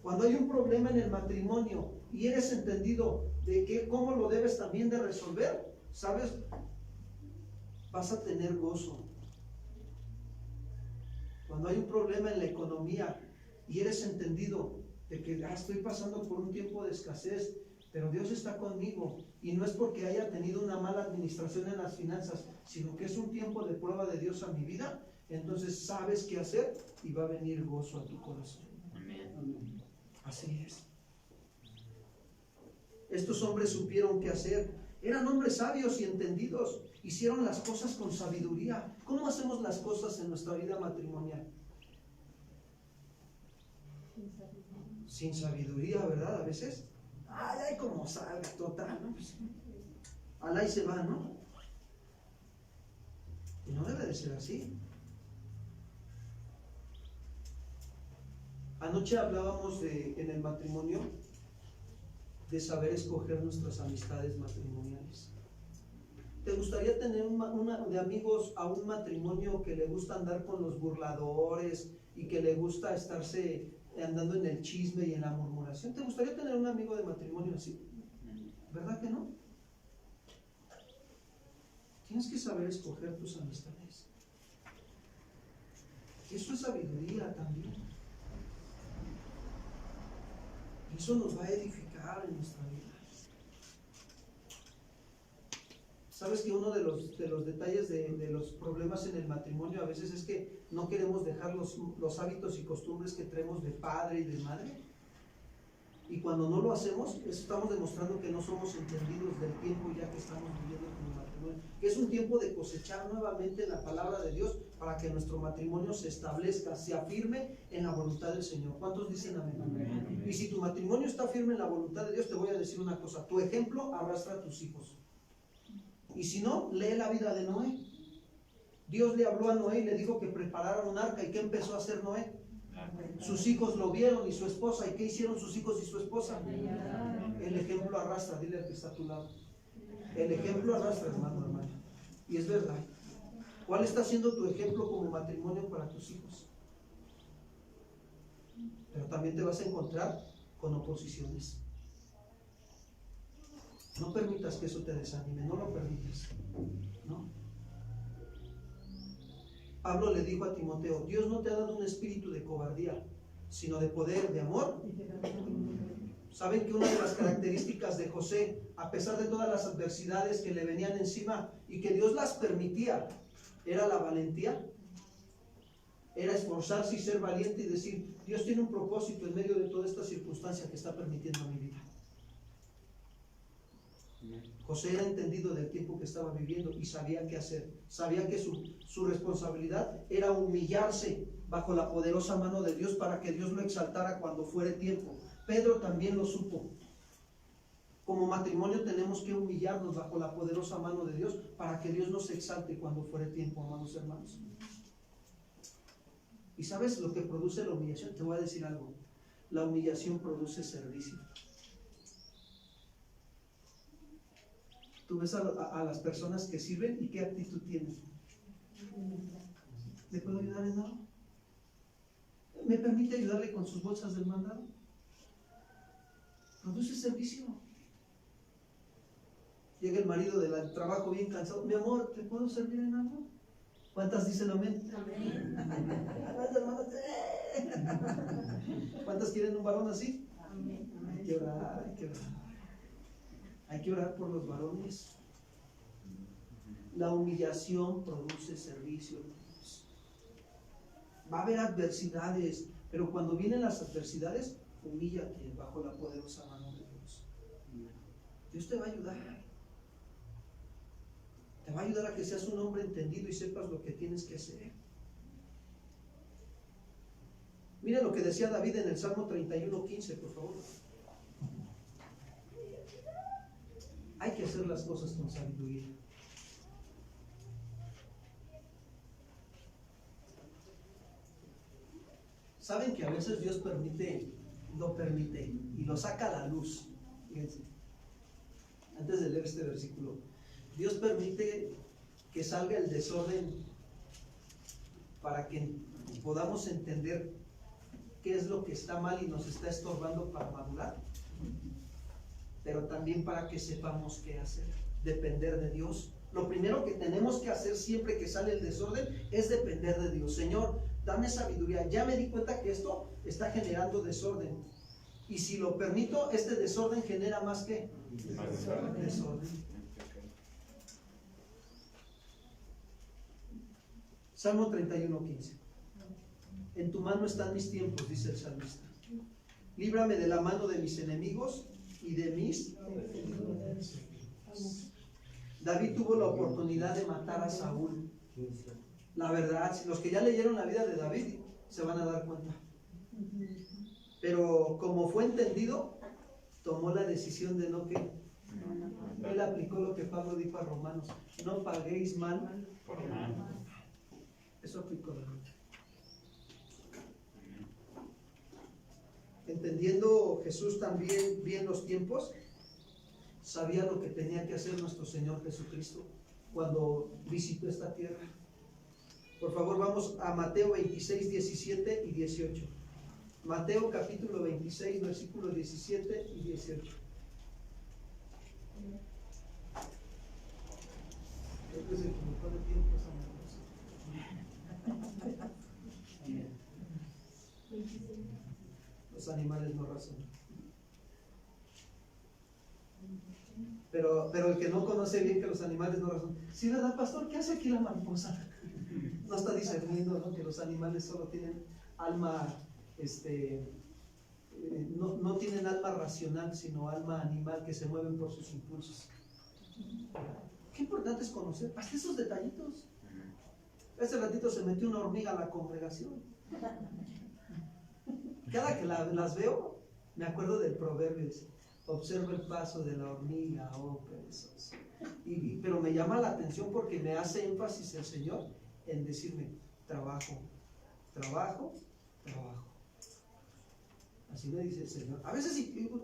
Cuando hay un problema en el matrimonio y eres entendido de cómo lo debes también de resolver, ¿sabes? Vas a tener gozo. Cuando hay un problema en la economía y eres entendido de que estoy pasando por un tiempo de escasez, pero Dios está conmigo, y no es porque haya tenido una mala administración en las finanzas, sino que es un tiempo de prueba de Dios a mi vida, entonces sabes qué hacer y va a venir gozo a tu corazón. Amén. Así es. Estos hombres supieron qué hacer, eran hombres sabios y entendidos, hicieron las cosas con sabiduría. ¿Cómo hacemos las cosas en nuestra vida matrimonial? Sin sabiduría, ¿verdad? A veces, ay, como salga, total, ¿no? Pues, alá y se va, ¿no? Y no debe de ser así. Anoche hablábamos en el matrimonio de saber escoger nuestras amistades matrimoniales. ¿Te gustaría tener de amigos a un matrimonio que le gusta andar con los burladores y que le gusta estarse andando en el chisme y en la murmuración? ¿Te gustaría tener un amigo de matrimonio así? ¿Verdad que no? Tienes que saber escoger tus amistades. Eso es sabiduría también. Eso nos va a edificar en nuestra vida. Sabes que uno de los detalles de los problemas en el matrimonio a veces es que no queremos dejar los hábitos y costumbres que traemos de padre y de madre. Y cuando no lo hacemos, estamos demostrando que no somos entendidos del tiempo ya que estamos viviendo como matrimonio. Que es un tiempo de cosechar nuevamente la palabra de Dios para que nuestro matrimonio se establezca, se afirme en la voluntad del Señor. ¿Cuántos dicen amén? Amén. Y si tu matrimonio está firme en la voluntad de Dios, te voy a decir una cosa. Tu ejemplo arrastra a tus hijos. Y si no, lee la vida de Noé. Dios le habló a Noé y le dijo que preparara un arca. ¿Y qué empezó a hacer Noé? Sus hijos lo vieron y su esposa. ¿Y qué hicieron sus hijos y su esposa? El ejemplo arrastra. Dile al que está a tu lado. El ejemplo arrastra, hermano, hermana. Y es verdad. ¿Cuál está siendo tu ejemplo como matrimonio para tus hijos? Pero también te vas a encontrar con oposiciones. No permitas que eso te desanime, no lo permitas, ¿no? Pablo le dijo a Timoteo, Dios no te ha dado un espíritu de cobardía, sino de poder, de amor. ¿Saben que una de las características de José, a pesar de todas las adversidades que le venían encima y que Dios las permitía, era la valentía? Era esforzarse y ser valiente y decir, Dios tiene un propósito en medio de toda esta circunstancia que está permitiendo a mi vida. José era entendido del tiempo que estaba viviendo y sabía qué hacer. Sabía que su responsabilidad era humillarse bajo la poderosa mano de Dios para que Dios lo exaltara cuando fuere tiempo. Pedro también lo supo. Como matrimonio tenemos que humillarnos bajo la poderosa mano de Dios para que Dios nos exalte cuando fuere tiempo, amados hermanos. ¿Y sabes lo que produce la humillación? Te voy a decir algo. La humillación produce servicio. Tú ves a las personas que sirven y qué actitud tienen. ¿Le puedo ayudar en algo? ¿Me permite ayudarle con sus bolsas del mandado? Produce servicio. Llega el marido del trabajo bien cansado. Mi amor, ¿te puedo servir en algo? ¿Cuántas dicen amén? Amén. ¿Cuántas quieren un varón así? Amén. Hay que orar, hay que orar. Hay que orar por los varones. La humillación produce servicio. Va a haber adversidades, pero cuando vienen las adversidades, humíllate bajo la poderosa mano de Dios. Dios te va a ayudar. Te va a ayudar a que seas un hombre entendido y sepas lo que tienes que hacer. Mira lo que decía David en el Salmo 31:15, por favor. Hay que hacer las cosas con sabiduría. ¿Saben que a veces Dios lo permite y lo saca a la luz? Fíjense, antes de leer este versículo, Dios permite que salga el desorden para que podamos entender qué es lo que está mal y nos está estorbando para madurar, pero también para que sepamos qué hacer, depender de Dios. Lo primero que tenemos que hacer siempre que sale el desorden es depender de Dios. Señor, dame sabiduría. Ya me di cuenta que esto está generando desorden. Y si lo permito, este desorden genera más que desorden. Salmo 31:15. En tu mano están mis tiempos, dice el salmista. Líbrame de la mano de mis enemigos y de mis... David tuvo la oportunidad de matar a Saúl. La verdad, los que ya leyeron la vida de David se van a dar cuenta. Pero como fue entendido, tomó la decisión de no que... Él aplicó lo que Pablo dijo a Romanos: no paguéis mal por mal. Eso aplicó David. Entendiendo Jesús también bien los tiempos, sabía lo que tenía que hacer nuestro Señor Jesucristo cuando visitó esta tierra. Por favor, vamos a Mateo 26, 17 y 18. Mateo capítulo 26, versículos 17 y 18. Este es el que me pone tiempo, esa Los animales no razonan. Pero el que no conoce bien que los animales no razonan. Sí, ¿verdad, pastor? ¿Qué hace aquí la mariposa? No está discerniendo, ¿no? Que los animales solo tienen alma, no tienen alma racional, sino alma animal que se mueven por sus impulsos. Qué importante es conocer hasta esos detallitos. Hace ratito se metió una hormiga a la congregación. Cada que las veo, me acuerdo del proverbio, dice, observa el paso de la hormiga, oh perezoso. Pero me llama la atención porque me hace énfasis el Señor en decirme, trabajo, trabajo, trabajo. Así me dice el Señor. A veces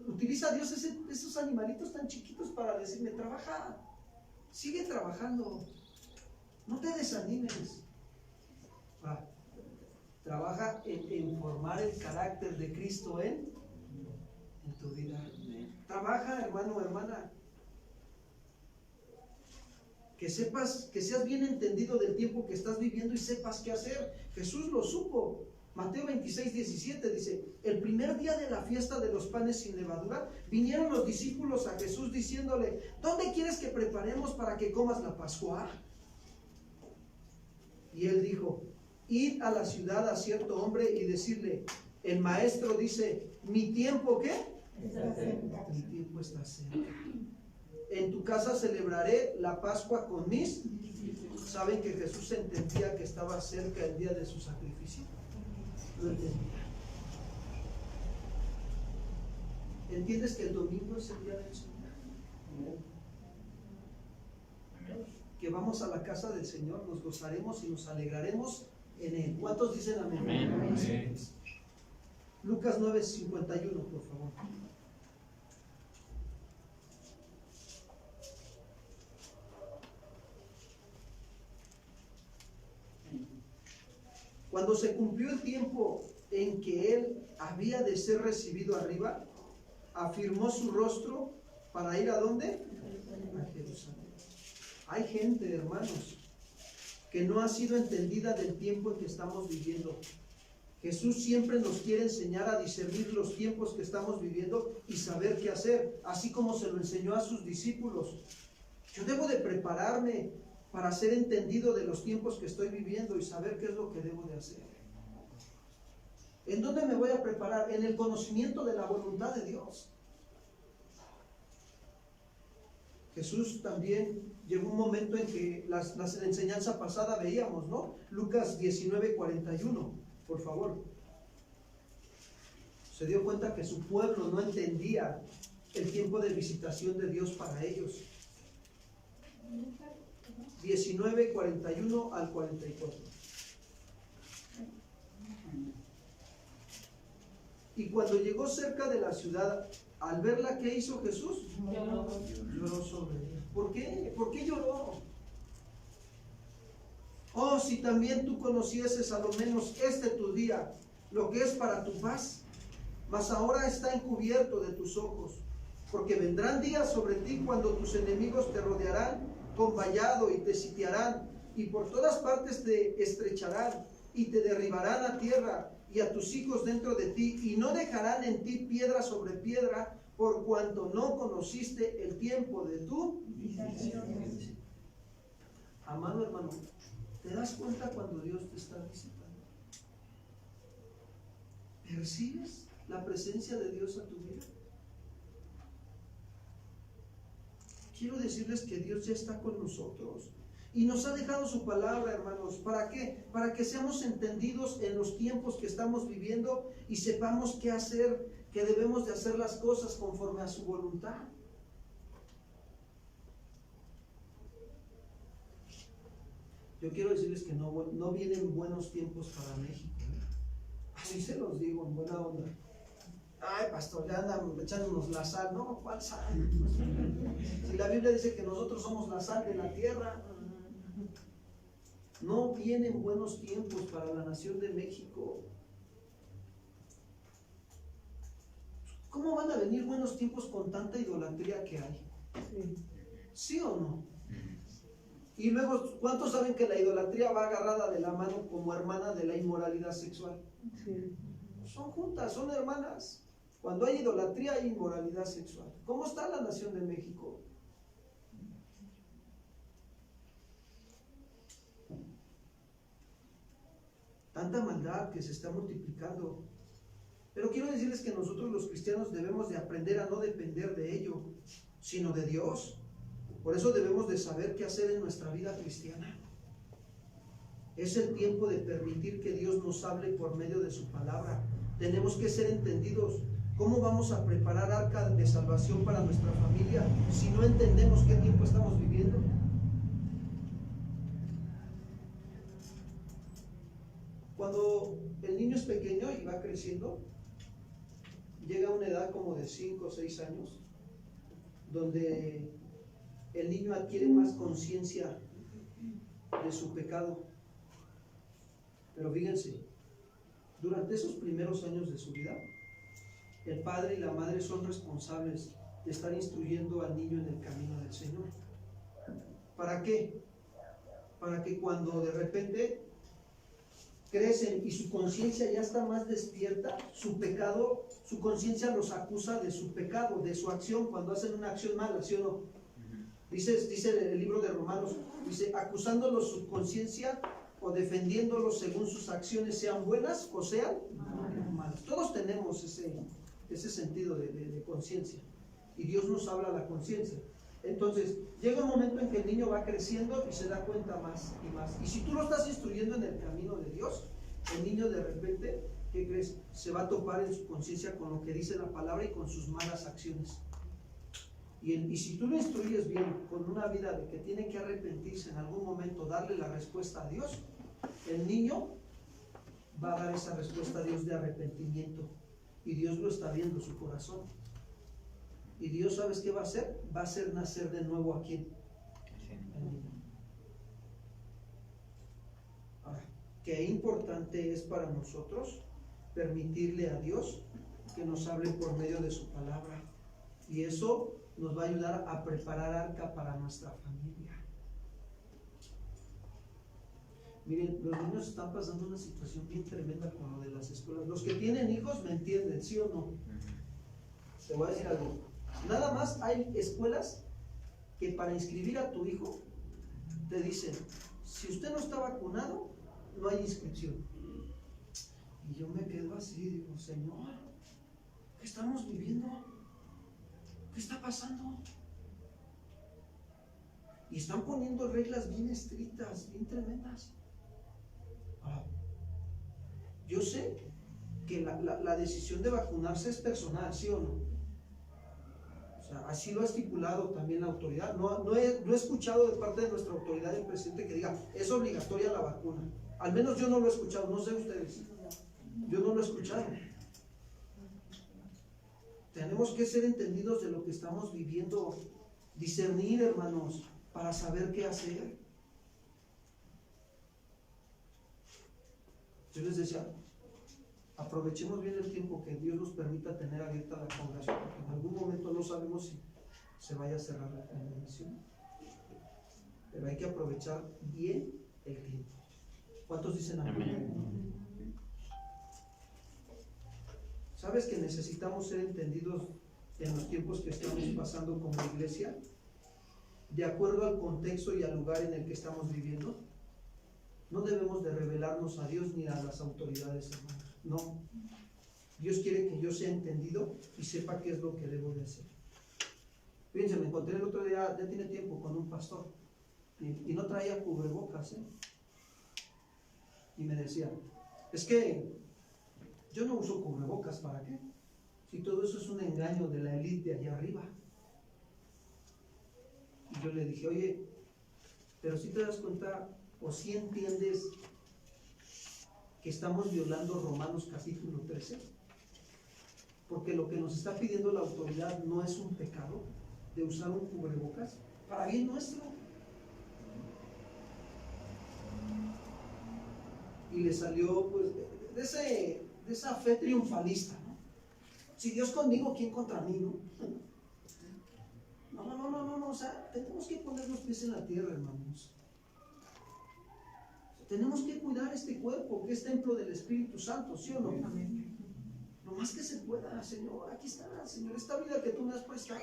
utiliza Dios esos animalitos tan chiquitos para decirme, trabaja, sigue trabajando, no te desanimes. Trabaja en formar el carácter de Cristo en tu vida. Trabaja, hermano o hermana. Que sepas, que seas bien entendido del tiempo que estás viviendo y sepas qué hacer. Jesús lo supo. Mateo 26:17 dice, el primer día de la fiesta de los panes sin levadura, vinieron los discípulos a Jesús diciéndole, ¿dónde quieres que preparemos para que comas la Pascua? Y él dijo, id a la ciudad a cierto hombre y decirle, el maestro dice, ¿mi tiempo qué? Mi tiempo está cerca. En tu casa celebraré la Pascua con mis. ¿Saben que Jesús entendía que estaba cerca el día de su sacrificio? Lo entendía. ¿Entiendes que el domingo es el día del Señor? Que vamos a la casa del Señor, nos gozaremos y nos alegraremos en Él. ¿Cuántos dicen amén? Amén. Lucas 9:51, por favor. Cuando se cumplió el tiempo en que él había de ser recibido arriba, afirmó su rostro para ir ¿a dónde? A Jerusalén. Hay gente, hermanos, que no ha sido entendida del tiempo en que estamos viviendo. Jesús siempre nos quiere enseñar a discernir los tiempos que estamos viviendo y saber qué hacer, así como se lo enseñó a sus discípulos. Yo debo de prepararme para ser entendido de los tiempos que estoy viviendo y saber qué es lo que debo de hacer. ¿En dónde me voy a preparar? En el conocimiento de la voluntad de Dios. Jesús también llegó un momento en que la enseñanza pasada veíamos, ¿no? Lucas 19:41, por favor. Se dio cuenta que su pueblo no entendía el tiempo de visitación de Dios para ellos. 19:41 al 44. Y cuando llegó cerca de la ciudad, al verla, ¿qué hizo Jesús? Lloró sobre ella. ¿Por qué? ¿Por qué lloró? Oh, si también tú conocieses a lo menos tu día, lo que es para tu paz, mas ahora está encubierto de tus ojos, porque vendrán días sobre ti cuando tus enemigos te rodearán con vallado y te sitiarán, y por todas partes te estrecharán, y te derribarán a tierra, y a tus hijos dentro de ti, y no dejarán en ti piedra sobre piedra, por cuanto no conociste el tiempo de tu visitación. Amado hermano, ¿te das cuenta cuando Dios te está visitando? ¿Percibes la presencia de Dios a tu vida? Quiero decirles que Dios ya está con nosotros y nos ha dejado su palabra, hermanos. ¿Para qué? Para que seamos entendidos en los tiempos que estamos viviendo y sepamos qué hacer, que debemos de hacer las cosas conforme a su voluntad. Yo quiero decirles que no vienen buenos tiempos para México, ¿eh? Así se los digo, en buena onda. Ay, pastor, ya andan echándonos la sal. No, ¿cuál sal? Si la Biblia dice que nosotros somos la sal de la tierra. No vienen buenos tiempos para la nación de México. ¿Cómo van a venir buenos tiempos con tanta idolatría que hay? ¿Sí o no? Y luego, ¿cuántos saben que la idolatría va agarrada de la mano como hermana de la inmoralidad sexual? Sí. son juntas, son hermanas. Cuando hay idolatría hay inmoralidad sexual. ¿Cómo está la nación de México? Tanta maldad que se está multiplicando. Pero quiero decirles que nosotros los cristianos debemos de aprender a no depender de ello, sino de Dios. Por eso debemos de saber qué hacer en nuestra vida cristiana. Es el tiempo de permitir que Dios nos hable por medio de su palabra. Tenemos que ser entendidos. ¿Cómo vamos a preparar arca de salvación para nuestra familia si no entendemos qué tiempo estamos viviendo? Cuando el niño es pequeño y va creciendo, llega a una edad como de 5 o 6 años, donde el niño adquiere más conciencia de su pecado. Pero fíjense, durante esos primeros años de su vida, el padre y la madre son responsables de estar instruyendo al niño en el camino del Señor. ¿Para qué? Para que cuando de repente crecen y su conciencia ya está más despierta, su pecado, su conciencia los acusa de su pecado, de su acción, cuando hacen una acción mala, ¿sí o no? Dice el libro de Romanos, dice, acusándolos su conciencia o defendiéndolos según sus acciones, sean buenas o sean malas. Todos tenemos ese sentido de conciencia, y Dios nos habla a la conciencia. Entonces, llega un momento en que el niño va creciendo y se da cuenta más y más. Y si tú lo estás instruyendo en el camino de Dios, el niño de repente, ¿qué crees? Se va a topar en su conciencia con lo que dice la palabra y con sus malas acciones. Y si tú lo instruyes bien, con una vida de que tiene que arrepentirse en algún momento, darle la respuesta a Dios, el niño va a dar esa respuesta a Dios de arrepentimiento. Y Dios lo está viendo, su corazón. Y Dios, ¿sabes qué va a hacer? Va a hacer nacer de nuevo a quién? Al niño. Ahora, qué importante es para nosotros permitirle a Dios que nos hable por medio de su palabra. Y eso nos va a ayudar a preparar arca para nuestra familia. Miren, los niños están pasando una situación bien tremenda con lo de las escuelas. Los que tienen hijos me entienden, ¿sí o no? Te voy a decir algo. Nada más hay escuelas que para inscribir a tu hijo te dicen, si usted no está vacunado, no hay inscripción. Y yo me quedo así, digo, Señor, ¿qué estamos viviendo? ¿Qué está pasando? Y están poniendo reglas bien estrictas, bien tremendas. Ahora, yo sé que la decisión de vacunarse es personal, ¿sí o no? O sea, así lo ha estipulado también la autoridad. No he escuchado de parte de nuestra autoridad el presidente que diga, es obligatoria la vacuna. Al menos yo no lo he escuchado, no sé ustedes. Yo no lo he escuchado. Tenemos que ser entendidos de lo que estamos viviendo, discernir, hermanos, para saber qué hacer. Yo les decía, aprovechemos bien el tiempo que Dios nos permita tener abierta la congregación, porque en algún momento no sabemos si se vaya a cerrar la congregación. Pero hay que aprovechar bien el tiempo. ¿Cuántos dicen amén? ¿Sabes que necesitamos ser entendidos en los tiempos que estamos pasando como iglesia? De acuerdo al contexto y al lugar en el que estamos viviendo. No debemos de revelarnos a Dios ni a las autoridades, hermanos. No. Dios quiere que yo sea entendido y sepa qué es lo que debo de hacer. Fíjense, me encontré el otro día, ya tiene tiempo, con un pastor y no traía cubrebocas, y me decía, es que yo no uso cubrebocas, ¿para qué? Si todo eso es un engaño de la élite de allá arriba. Y yo le dije, oye, pero si te das cuenta o si entiendes que estamos violando Romanos capítulo 13, porque lo que nos está pidiendo la autoridad no es un pecado de usar un cubrebocas para bien nuestro. Y le salió pues de esa fe triunfalista, ¿no? Si Dios conmigo, ¿quién contra mí, no? No, o sea, tenemos que poner los pies en la tierra, hermanos. Tenemos que cuidar este cuerpo, que es templo del Espíritu Santo, ¿sí o no? Señor, aquí está, Señor, esta vida que tú me has prestado.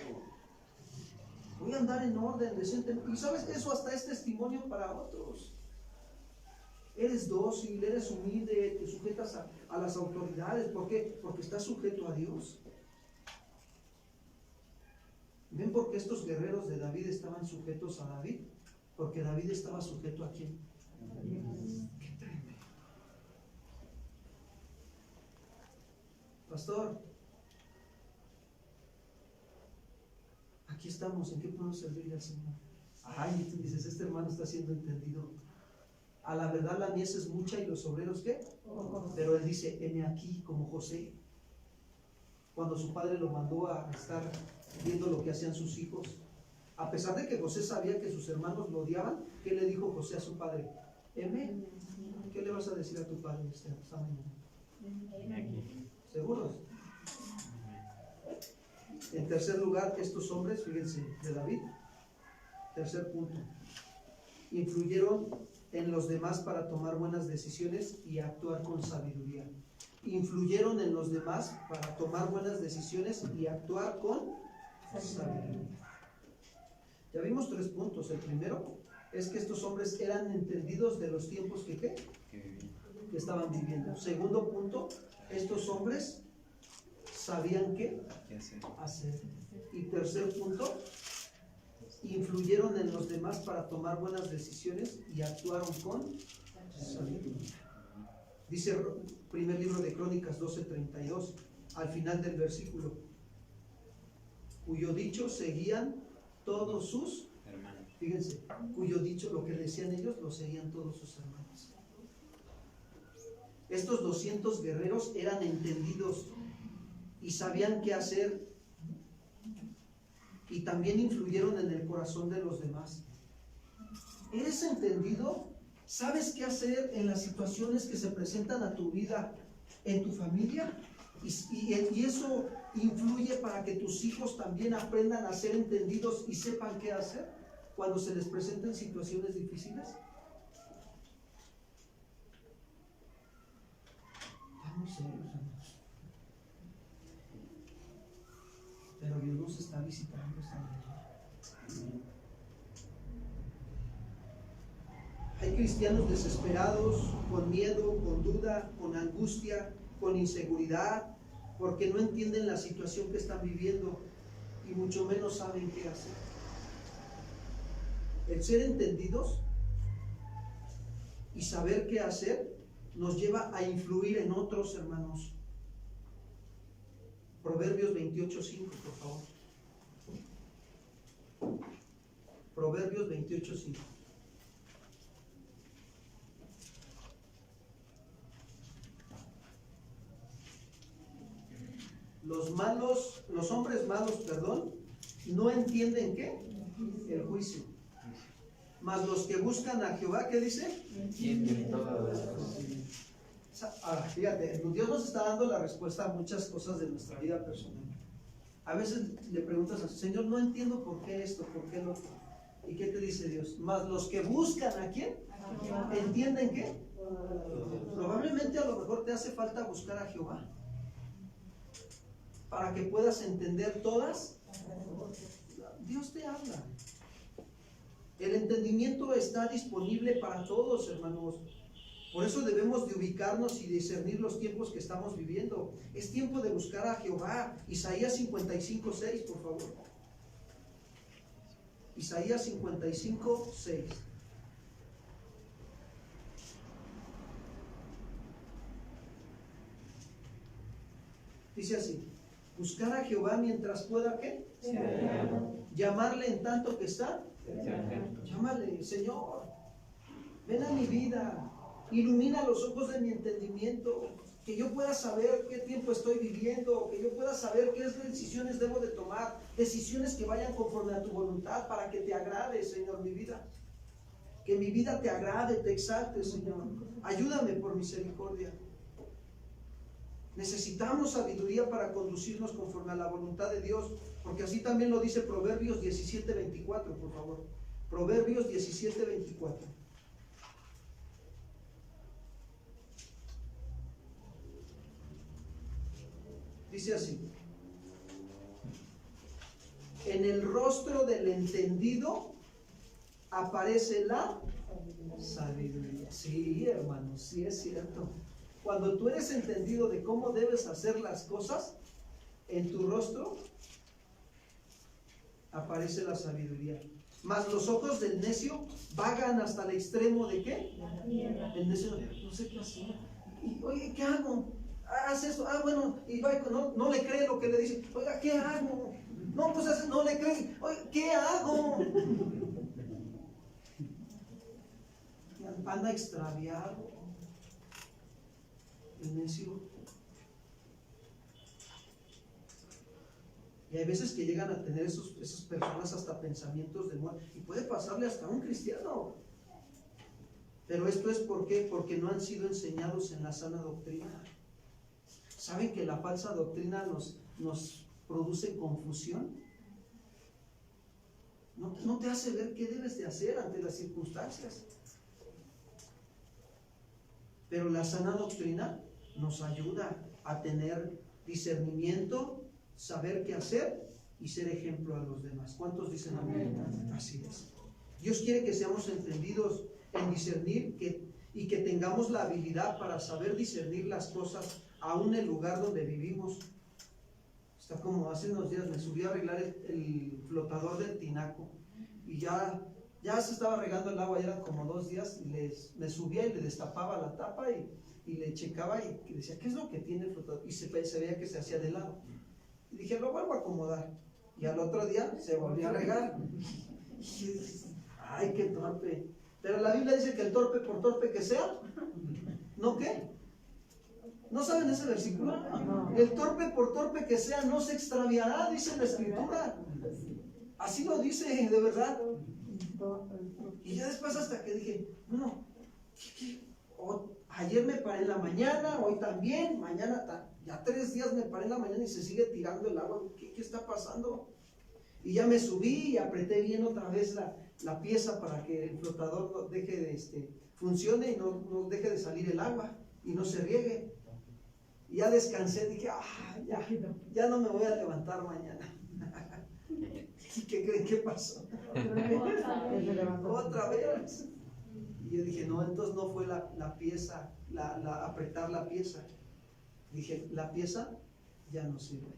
Voy a andar en orden, decente. Y sabes que eso hasta es testimonio para otros. Eres dócil, eres humilde, te sujetas a las autoridades. ¿Por qué? Porque estás sujeto a Dios. ¿Ven por qué estos guerreros de David estaban sujetos a David? Porque David estaba sujeto ¿a quién? Qué tremendo. Pastor, aquí estamos, ¿en qué podemos servirle al Señor? Ay, y tú dices, este hermano está siendo entendido. A la verdad la mies es mucha y los obreros ¿qué? Pero él dice, heme aquí, como José, cuando su padre lo mandó a estar viendo lo que hacían sus hijos. A pesar de que José sabía que sus hermanos lo odiaban, ¿qué le dijo José a su padre? Heme. ¿Qué le vas a decir a tu padre esta mañana? ¿Seguros? En tercer lugar, estos hombres, fíjense, de David, tercer punto, influyeron en los demás para tomar buenas decisiones y actuar con sabiduría. Influyeron en los demás para tomar buenas decisiones y actuar con sabiduría. Ya vimos 3 puntos. El primero es que estos hombres eran entendidos de los tiempos que estaban viviendo. Segundo punto, estos hombres sabían qué hacer. Y tercer punto, influyeron en los demás para tomar buenas decisiones y actuaron con sabiduría. Dice primer libro de Crónicas 12:32, al final del versículo, cuyo dicho seguían todos sus hermanos. Fíjense, cuyo dicho, lo que decían ellos, lo seguían todos sus hermanos. Estos 200 guerreros eran entendidos y sabían qué hacer, y también influyeron en el corazón de los demás. ¿Eres entendido? ¿Sabes qué hacer en las situaciones que se presentan a tu vida, en tu familia? Y eso influye para que tus hijos también aprendan a ser entendidos y sepan qué hacer cuando se les presenten situaciones difíciles. Vamos serios, hermanos. Pero Dios nos está visitando esta mañana. Hay cristianos desesperados, con miedo, con duda, con angustia, con inseguridad, porque no entienden la situación que están viviendo y mucho menos saben qué hacer. El ser entendidos y saber qué hacer nos lleva a influir en otros, hermanos. Proverbios 28:5, por favor. Proverbios 28:5. Los hombres malos, no entienden ¿qué? El juicio. Mas los que buscan a Jehová, ¿qué dice? Entienden todas las cosas. Ahora, fíjate, Dios nos está dando la respuesta a muchas cosas de nuestra vida personal. A veces le preguntas al Señor, no entiendo por qué esto, por qué lo otro. ¿Y qué te dice Dios? Mas los que buscan ¿a quién? ¿Entienden qué? Probablemente a lo mejor te hace falta buscar a Jehová para que puedas entender todas. Dios te habla. El entendimiento está disponible para todos, hermanos. Por eso debemos de ubicarnos y discernir los tiempos que estamos viviendo. Es tiempo de buscar a Jehová. Isaías 55:6, por favor. Isaías 55:6. Dice así: buscar a Jehová mientras pueda, ¿qué? Llamarle en tanto que está. Llámale, Señor, ven a mi vida, ilumina los ojos de mi entendimiento, que yo pueda saber qué tiempo estoy viviendo, que yo pueda saber qué decisiones debo de tomar, decisiones que vayan conforme a tu voluntad, para que te agrade, Señor, mi vida. Que mi vida te agrade, te exalte, Señor. Ayúdame por misericordia. Necesitamos sabiduría para conducirnos conforme a la voluntad de Dios, porque así también lo dice Proverbios 17:24, por favor. Proverbios 17:24. Dice así: en el rostro del entendido aparece la sabiduría. Sí, hermanos, sí es cierto. Cuando tú eres entendido de cómo debes hacer las cosas, en tu rostro aparece la sabiduría. Mas los ojos del necio vagan hasta el extremo de ¿qué? El necio, no sé qué hacer. Y, oye, ¿qué hago? Haz esto. Ah, bueno, y va, no le cree lo que le dice. Oiga, ¿qué hago? No, pues no le cree. Oye, ¿qué hago? Anda extraviado el necio. Y hay veces que llegan a tener esas personas hasta pensamientos de muerte. Y puede pasarle hasta a un cristiano. Pero esto es ¿por qué? Porque no han sido enseñados en la sana doctrina. ¿Saben que la falsa doctrina nos produce confusión? No te hace ver qué debes de hacer ante las circunstancias. Pero la sana doctrina nos ayuda a tener discernimiento, saber qué hacer y ser ejemplo a los demás. ¿Cuántos dicen amén? Así es. Dios quiere que seamos entendidos en discernir y que tengamos la habilidad para saber discernir las cosas aún en el lugar donde vivimos. Está como hace unos días me subí a arreglar el flotador del tinaco y ya se estaba regando el agua, ya eran como 2 días y me subía y le destapaba la tapa y le checaba y decía, ¿qué es lo que tiene el flotador? Y se veía que se hacía de lado. Y dije, lo vuelvo a acomodar. Y al otro día se volvió a regar. Ay, qué torpe. Pero la Biblia dice que el torpe, por torpe que sea, ¿no qué? ¿No saben ese versículo? El torpe, por torpe que sea, no se extraviará, dice la Escritura. Así lo dice, de verdad. Y ya después hasta que dije, bueno, ayer me paré en la mañana, hoy también, mañana ya 3 días me paré en la mañana y se sigue tirando el agua. ¿Qué está pasando? Y ya me subí y apreté bien otra vez la pieza para que el flotador no deje de funcione y no deje de salir el agua y no se riegue. Y ya descansé, dije, ya no me voy a levantar mañana. ¿Y qué creen que pasó? Otra vez. Y yo dije, no, entonces no fue la pieza, apretar la pieza. Dije, la pieza ya no sirve.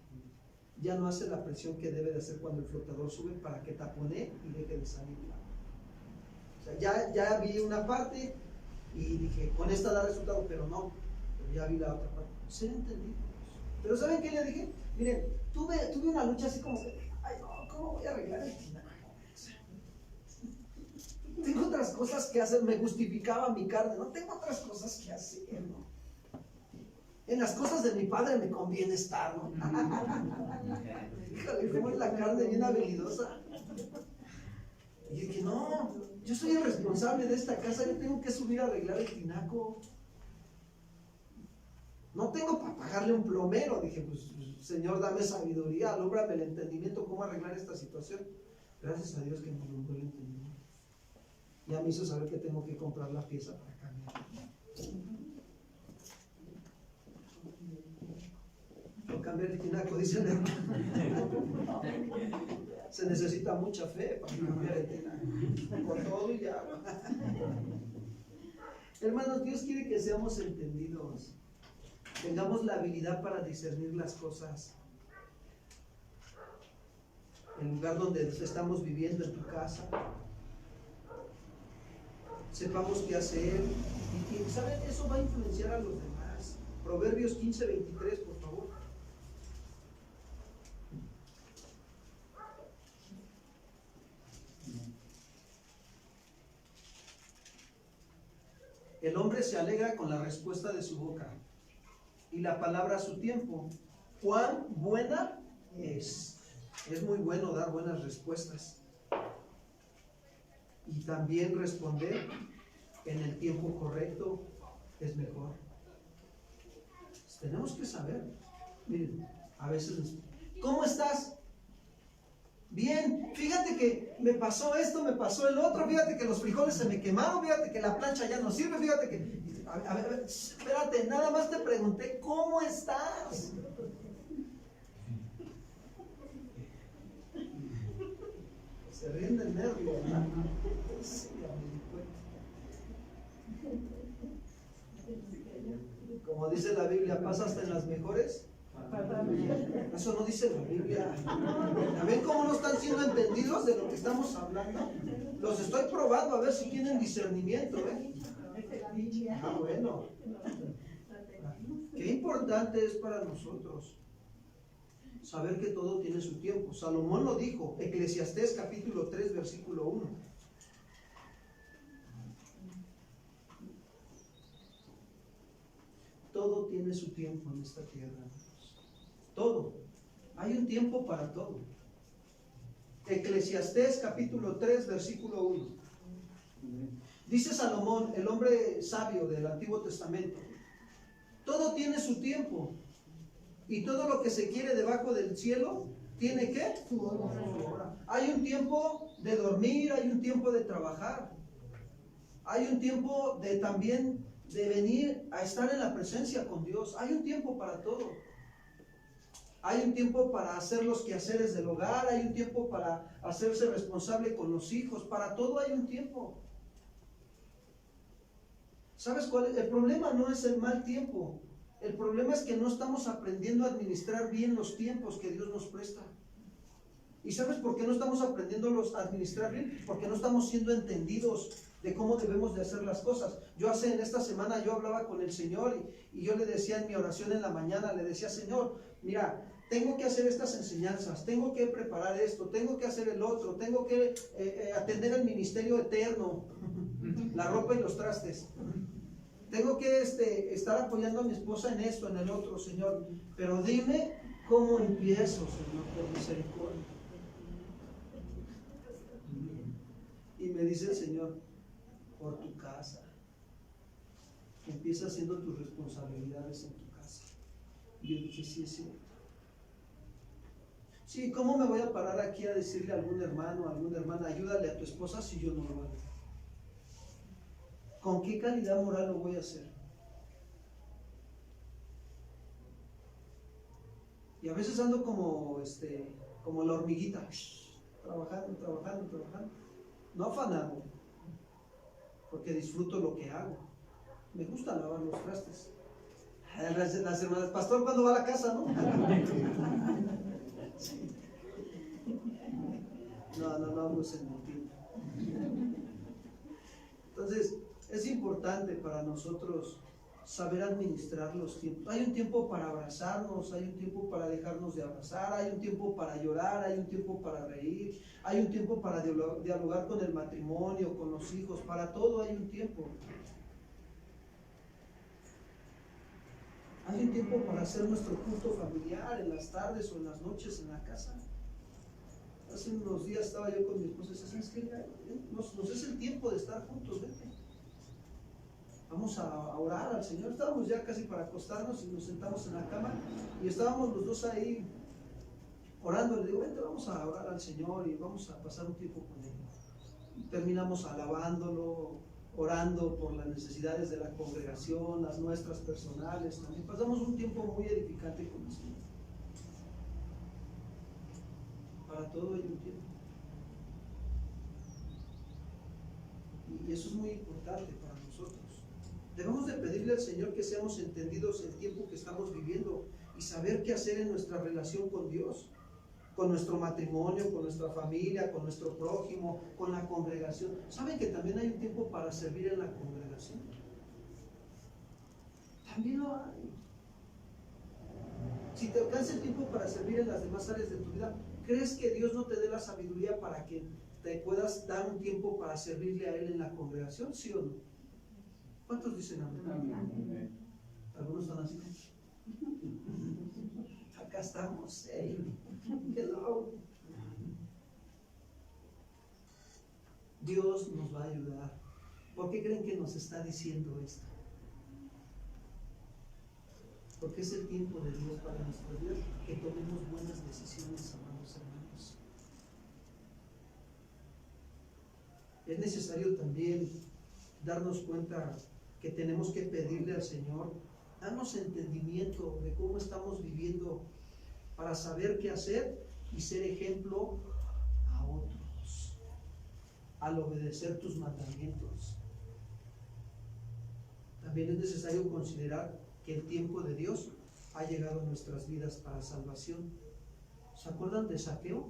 Ya no hace la presión que debe de hacer cuando el flotador sube para que taponee y deje de salir el agua. O sea, ya vi una parte y dije, con esta da resultado, pero ya vi la otra parte. Ser entendidos. Pero ¿saben qué le dije? Miren, tuve una lucha así como de, ay no, ¿cómo voy a arreglar el tinaco? Tengo otras cosas que hacer, me justificaba mi carne, no tengo otras cosas que hacer, ¿no? En las cosas de mi padre me conviene estar, ¿no? Híjole, cómo es la carne bien habilidosa. Y yo dije, no, yo soy el responsable de esta casa, yo tengo que subir a arreglar el tinaco. No tengo para pagarle un plomero. Dije, pues, Señor, dame sabiduría, alúmbrame el entendimiento, cómo arreglar esta situación. Gracias a Dios que me alumbró el entendimiento. Ya me hizo saber que tengo que comprar la pieza para cambiar. O cambiar el tinaco, dice el hermano. Se necesita mucha fe para cambiar el tinaco. Con todo y agua. Hermanos, Dios quiere que seamos entendidos. Tengamos la habilidad para discernir las cosas. El lugar donde estamos viviendo, en tu casa. Sepamos qué hacer. Y ¿saben? Eso va a influenciar a los demás. Proverbios 15:23, por favor. El hombre se alegra con la respuesta de su boca, y la palabra a su tiempo. ¿Cuán buena es? Es muy bueno dar buenas respuestas. Y también responder en el tiempo correcto es mejor. Pues tenemos que saber. Miren, a veces, ¿cómo estás? Bien, fíjate que me pasó esto, me pasó el otro, fíjate que los frijoles se me quemaron, fíjate que la plancha ya no sirve, fíjate que... A ver, espérate, nada más te pregunté, ¿cómo estás? tenerlo, ¿verdad? Sí, ya me di cuenta. Como dice la Biblia, pasa hasta en las mejores. Eso no dice la Biblia. ¿Ya ven cómo no están siendo entendidos de lo que estamos hablando? Los estoy probando a ver si tienen discernimiento, ¿eh? Ah, bueno. Qué importante es para nosotros saber que todo tiene su tiempo. Salomón lo dijo, Eclesiastés capítulo 3, versículo 1. Todo tiene su tiempo en esta tierra. Todo. Hay un tiempo para todo. Eclesiastés capítulo 3, versículo 1. Dice Salomón, el hombre sabio del Antiguo Testamento, todo tiene su tiempo. Y todo lo que se quiere debajo del cielo, ¿tiene qué? Su hora. Hay un tiempo de dormir, hay un tiempo de trabajar. Hay un tiempo de también de venir a estar en la presencia con Dios. Hay un tiempo para todo. Hay un tiempo para hacer los quehaceres del hogar, hay un tiempo para hacerse responsable con los hijos, para todo hay un tiempo. ¿Sabes cuál es? El problema no es el mal tiempo. El problema es que no estamos aprendiendo a administrar bien los tiempos que Dios nos presta. ¿Y sabes por qué no estamos aprendiendo a administrar bien? Porque no estamos siendo entendidos de cómo debemos de hacer las cosas. En esta semana yo hablaba con el Señor y yo le decía en mi oración en la mañana, le decía, Señor, mira, tengo que hacer estas enseñanzas, tengo que preparar esto, tengo que hacer el otro, tengo que atender el ministerio eterno, la ropa y los trastes. Tengo que estar apoyando a mi esposa en esto, en el otro, Señor. Pero dime cómo empiezo, Señor, por misericordia. Y me dice el Señor, por tu casa. Empieza haciendo tus responsabilidades en tu casa. Y yo dije, sí, es cierto. Sí, ¿cómo me voy a parar aquí a decirle a algún hermano, a alguna hermana, ayúdale a tu esposa si yo no lo hago? ¿Con qué calidad moral lo voy a hacer? Y a veces ando como la hormiguita, trabajando, no afanado, porque disfruto lo que hago. Me gusta lavar los trastes. Las hermanas, pastor, ¿cuándo va a la casa, no? Sí. No usen mentir. Entonces, es importante para nosotros saber administrar los tiempos. Hay un tiempo para abrazarnos, hay un tiempo para dejarnos de abrazar, hay un tiempo para llorar, hay un tiempo para reír, hay un tiempo para dialogar con el matrimonio, con los hijos, para todo hay un tiempo. Hay un tiempo para hacer nuestro culto familiar en las tardes o en las noches en la casa. Hace unos días estaba yo con mi esposa y decía, ¿sabes qué? Nos es el tiempo de estar juntos, vete. Vamos a orar al Señor. Estábamos ya casi para acostarnos y nos sentamos en la cama y estábamos los dos ahí orando. Le digo, vente, vamos a orar al Señor y vamos a pasar un tiempo con Él. Y terminamos alabándolo, orando por las necesidades de la congregación, las nuestras personales. También pasamos un tiempo muy edificante con el Señor. Para todo hay un tiempo. Y eso es muy importante para nosotros. Debemos de pedirle al Señor que seamos entendidos el tiempo que estamos viviendo y saber qué hacer en nuestra relación con Dios, con nuestro matrimonio, con nuestra familia, con nuestro prójimo, con la congregación. ¿Saben que también hay un tiempo para servir en la congregación? También lo hay. Si te alcanza el tiempo para servir en las demás áreas de tu vida, ¿crees que Dios no te dé la sabiduría para que te puedas dar un tiempo para servirle a Él en la congregación? ¿Sí o no? ¿Cuántos dicen amén? Amén. Algunos están así. Acá estamos. Hello. Dios nos va a ayudar. ¿Por qué creen que nos está diciendo esto? Porque es el tiempo de Dios para nuestra vida, que tomemos buenas decisiones, amados hermanos. Es necesario también darnos cuenta que tenemos que pedirle al Señor, darnos entendimiento de cómo estamos viviendo para saber qué hacer y ser ejemplo a otros. al obedecer tus mandamientos. También es necesario considerar que el tiempo de Dios ha llegado a nuestras vidas para salvación. ¿Se acuerdan de Zaqueo?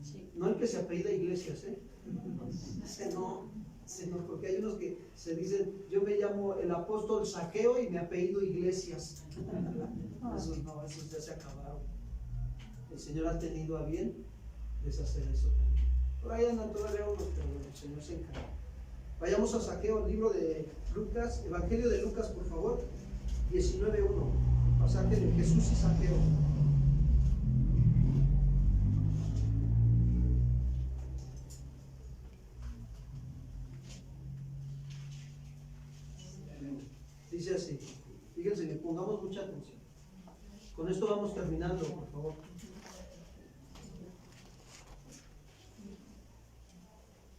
Sí. No el que se apellida Iglesias, ese no, porque hay unos que se dicen, yo me llamo el apóstol Zaqueo y me apellido Iglesias. Esos no, esos ya se acabaron. El Señor ha tenido a bien deshacer eso también. Por ahí andan todavía unos, pero el Señor se encarga. Vayamos a Zaqueo, el libro de Lucas, Evangelio de Lucas, por favor, 19:1, pasaje de Jesús y Zaqueo. Dice así, fíjense que pongamos mucha atención. Con esto vamos terminando, por favor.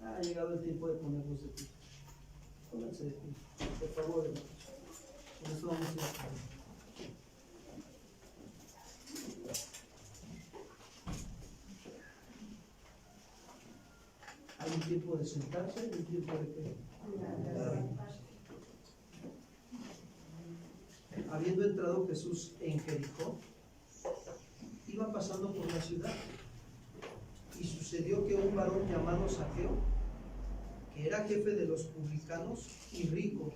Ha llegado el tiempo de ponernos de pie. Pónganse de pie, por favor, hermanos. Con esto vamos a ir acabando. Hay un tiempo de sentarse y un tiempo de qué. Habiendo entrado Jesús en Jericó, iba pasando por la ciudad, y sucedió que un varón llamado Zaqueo, que era jefe de los publicanos y rico,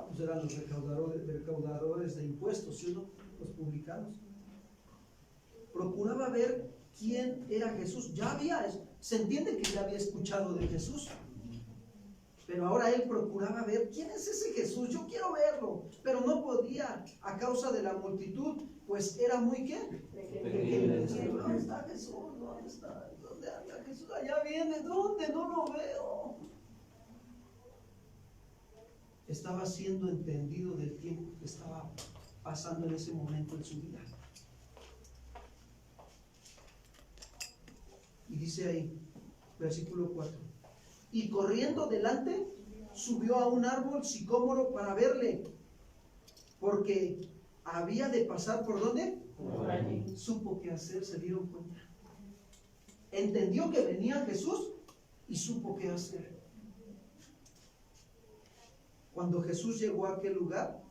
pues eran los recaudadores de impuestos, ¿sí o no? Los publicanos, procuraba ver quién era Jesús. Se entiende que ya había escuchado de Jesús, pero ahora él procuraba ver quién es ese Jesús. Yo quiero verlo, pero no podía a causa de la multitud, pues era muy ¿qué? ¿Dónde está Jesús? ¿Dónde está? ¿Dónde anda Jesús? Allá viene. ¿Dónde? No lo veo. Estaba siendo entendido del tiempo que estaba pasando en ese momento en su vida. Y dice ahí, versículo 4: y corriendo delante, subió a un árbol sicómoro para verle, porque había de pasar ¿por dónde? Por allí. Supo qué hacer, se dieron cuenta. Entendió que venía Jesús y supo qué hacer. Cuando Jesús llegó a aquel lugar,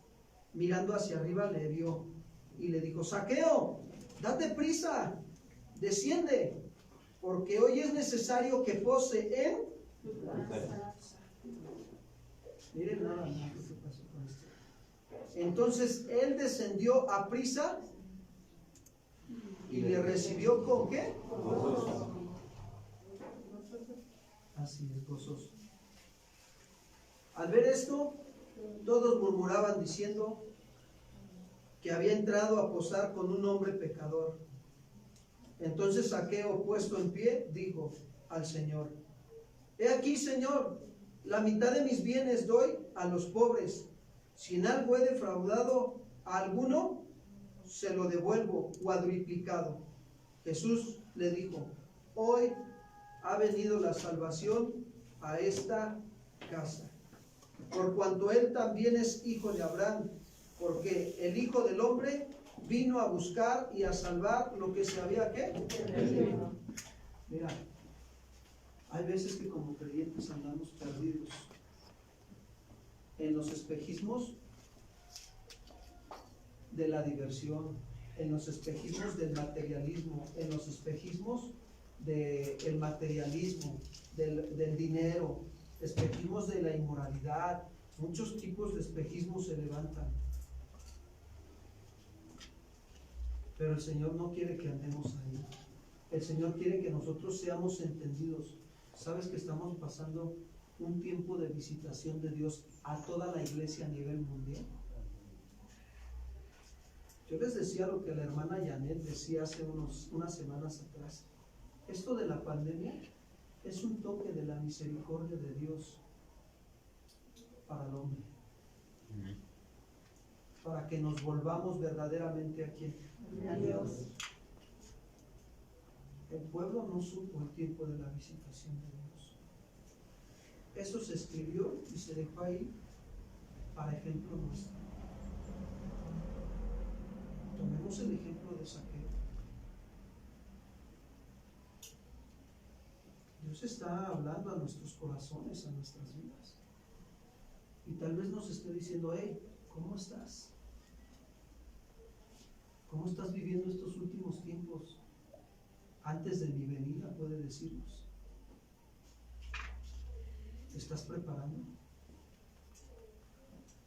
mirando hacia arriba, le vio y le dijo: Zaqueo, date prisa, desciende, porque hoy es necesario que pose en tu casa. Miren nada más lo que pasó con esto. Entonces él descendió a prisa y le recibió ¿con qué? Gozoso. Así es, gozoso. Al ver esto, todos murmuraban diciendo que había entrado a posar con un hombre pecador. Entonces Zaqueo, puesto en pie, dijo al Señor: He aquí, Señor, la mitad de mis bienes doy a los pobres. Si en algo he defraudado a alguno, se lo devuelvo cuadruplicado. Jesús le dijo: Hoy ha venido la salvación a esta casa, por cuanto él también es hijo de Abraham, porque el Hijo del Hombre vino a buscar y a salvar lo que se había ¿qué? Perdido. Mira, hay veces que como creyentes andamos perdidos en los espejismos de la diversión, en los espejismos del materialismo, en los espejismos del materialismo, del dinero, espejismos de la inmoralidad. Muchos tipos de espejismos se levantan, pero el Señor no quiere que andemos ahí. El Señor quiere que nosotros seamos entendidos. ¿Sabes que estamos pasando un tiempo de visitación de Dios a toda la iglesia a nivel mundial? Yo les decía lo que la hermana Janet decía hace unas semanas atrás. Esto de la pandemia es un toque de la misericordia de Dios para el hombre, para que nos volvamos verdaderamente a ¿quién? A Dios. El pueblo no supo el tiempo de la visitación de Dios. Eso se escribió y se dejó ahí para ejemplo nuestro. Tomemos el ejemplo de Zaqueo. Dios Dios está hablando a nuestros corazones, a nuestras vidas. Y tal vez nos esté diciendo, hey, ¿cómo estás? ¿Cómo estás viviendo estos últimos tiempos? Antes de mi venida, puede decirnos. ¿Te estás preparando?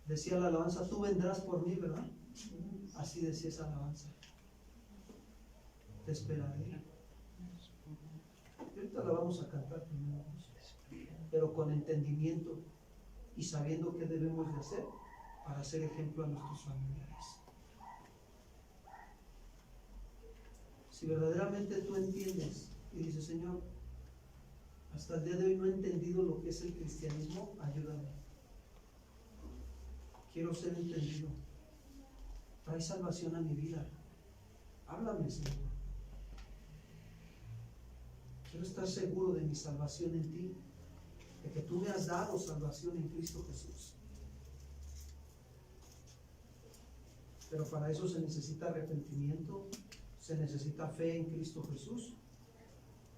Decía la alabanza, tú vendrás por mí, ¿verdad? Así decía esa alabanza. Te esperaré. Y ahorita la vamos a cantar primero, pero con entendimiento y sabiendo qué debemos de hacer para ser ejemplo a nuestros familiares. Si verdaderamente tú entiendes y dices, Señor, hasta el día de hoy no he entendido lo que es el cristianismo, ayúdame. Quiero ser entendido. Trae salvación a mi vida. Háblame, Señor. Quiero estar seguro de mi salvación en ti, de que tú me has dado salvación en Cristo Jesús. Pero para eso se necesita arrepentimiento, se necesita fe en Cristo Jesús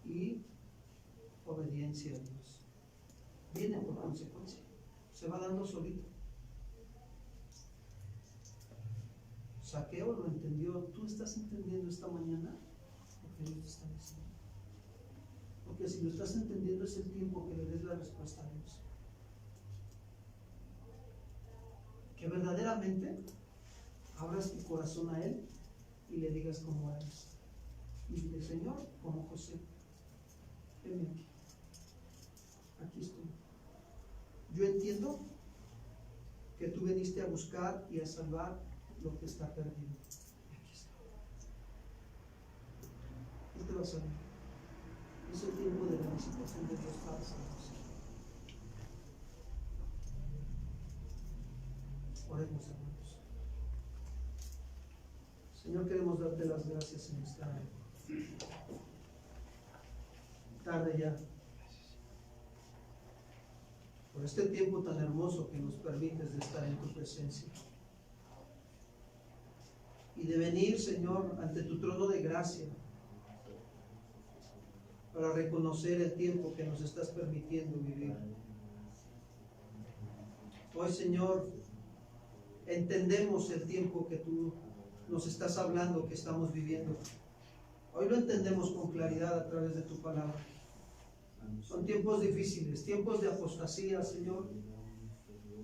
y obediencia a Dios. Viene por consecuencia, se va dando solito. Saqueo lo entendió. ¿Tú estás entendiendo esta mañana lo que Dios te está diciendo? Porque si lo estás entendiendo es el tiempo que le des la respuesta a Dios. Que verdaderamente abras tu corazón a Él y le digas cómo eres. Y dile, Señor, como José, ven aquí. Aquí estoy. Yo entiendo que tú viniste a buscar y a salvar lo que está perdido. Aquí está. Él te va a salvar. Es el tiempo de la visitación de Dios para salvarse. Oremos, hermanos. Señor, queremos darte las gracias en esta tarde ya, por este tiempo tan hermoso que nos permites de estar en tu presencia y de venir, Señor, ante tu trono de gracia para reconocer el tiempo que nos estás permitiendo vivir. Hoy, Señor, entendemos el tiempo que tú nos estás hablando, que estamos viviendo. Hoy lo entendemos con claridad a través de tu palabra. Son tiempos difíciles, tiempos de apostasía, Señor.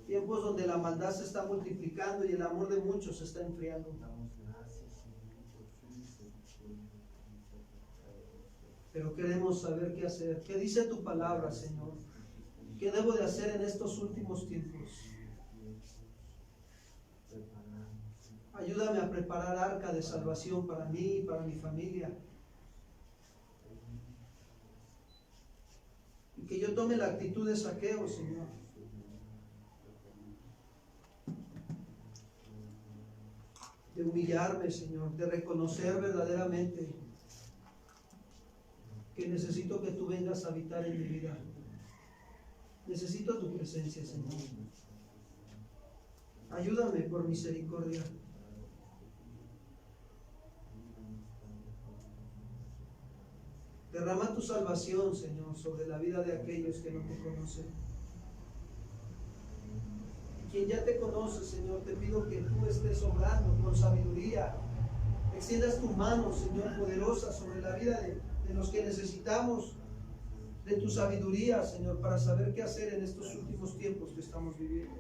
Tiempos donde la maldad se está multiplicando y el amor de muchos se está enfriando. Pero queremos saber qué hacer. ¿Qué dice tu palabra, Señor? ¿Qué debo de hacer en estos últimos tiempos? Ayúdame a preparar arca de salvación para mí y para mi familia. Y que yo tome la actitud de Saqueo, Señor. De humillarme, Señor, de reconocer verdaderamente que necesito que tú vengas a habitar en mi vida. Necesito tu presencia, Señor. Ayúdame por misericordia. Derrama tu salvación, Señor, sobre la vida de aquellos que no te conocen. Y quien ya te conoce, Señor, te pido que tú estés obrando con sabiduría. Extiendas tu mano, Señor, poderosa sobre la vida de los que necesitamos de tu sabiduría, Señor, para saber qué hacer en estos últimos tiempos que estamos viviendo.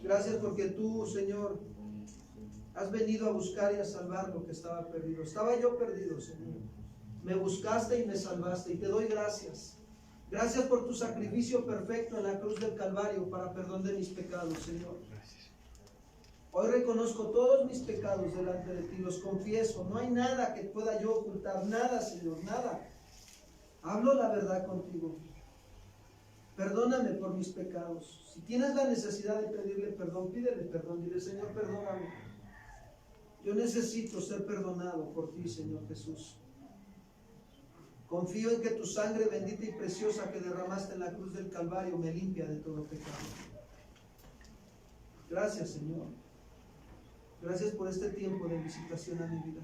Gracias porque tú, Señor, has venido a buscar y a salvar lo que estaba perdido. Estaba yo perdido, Señor. Me buscaste y me salvaste y te doy gracias. Gracias por tu sacrificio perfecto en la cruz del Calvario para perdón de mis pecados, Señor. Hoy reconozco todos mis pecados delante de ti, los confieso. No hay nada que pueda yo ocultar, nada, Señor, nada. Hablo la verdad contigo. Perdóname por mis pecados. Si tienes la necesidad de pedirle perdón, pídele perdón. Dile, Señor, perdóname. Yo necesito ser perdonado por ti, Señor Jesús. Confío en que tu sangre bendita y preciosa que derramaste en la cruz del Calvario me limpia de todo pecado. Gracias, Señor. Gracias por este tiempo de visitación a mi vida.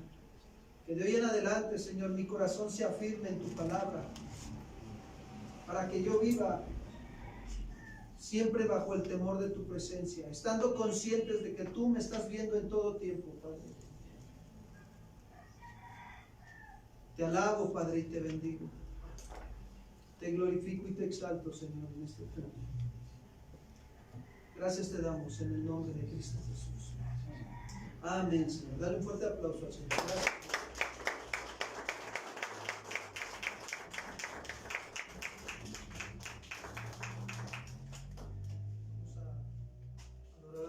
Que de hoy en adelante, Señor, mi corazón se afirme en tu palabra, para que yo viva siempre bajo el temor de tu presencia, estando conscientes de que tú me estás viendo en todo tiempo, Padre. Te alabo, Padre, y te bendigo. Te glorifico y te exalto, Señor, en este tiempo. Gracias te damos en el nombre de Cristo Jesús. Amén, Señor. Dale un fuerte aplauso al Señor. Gracias.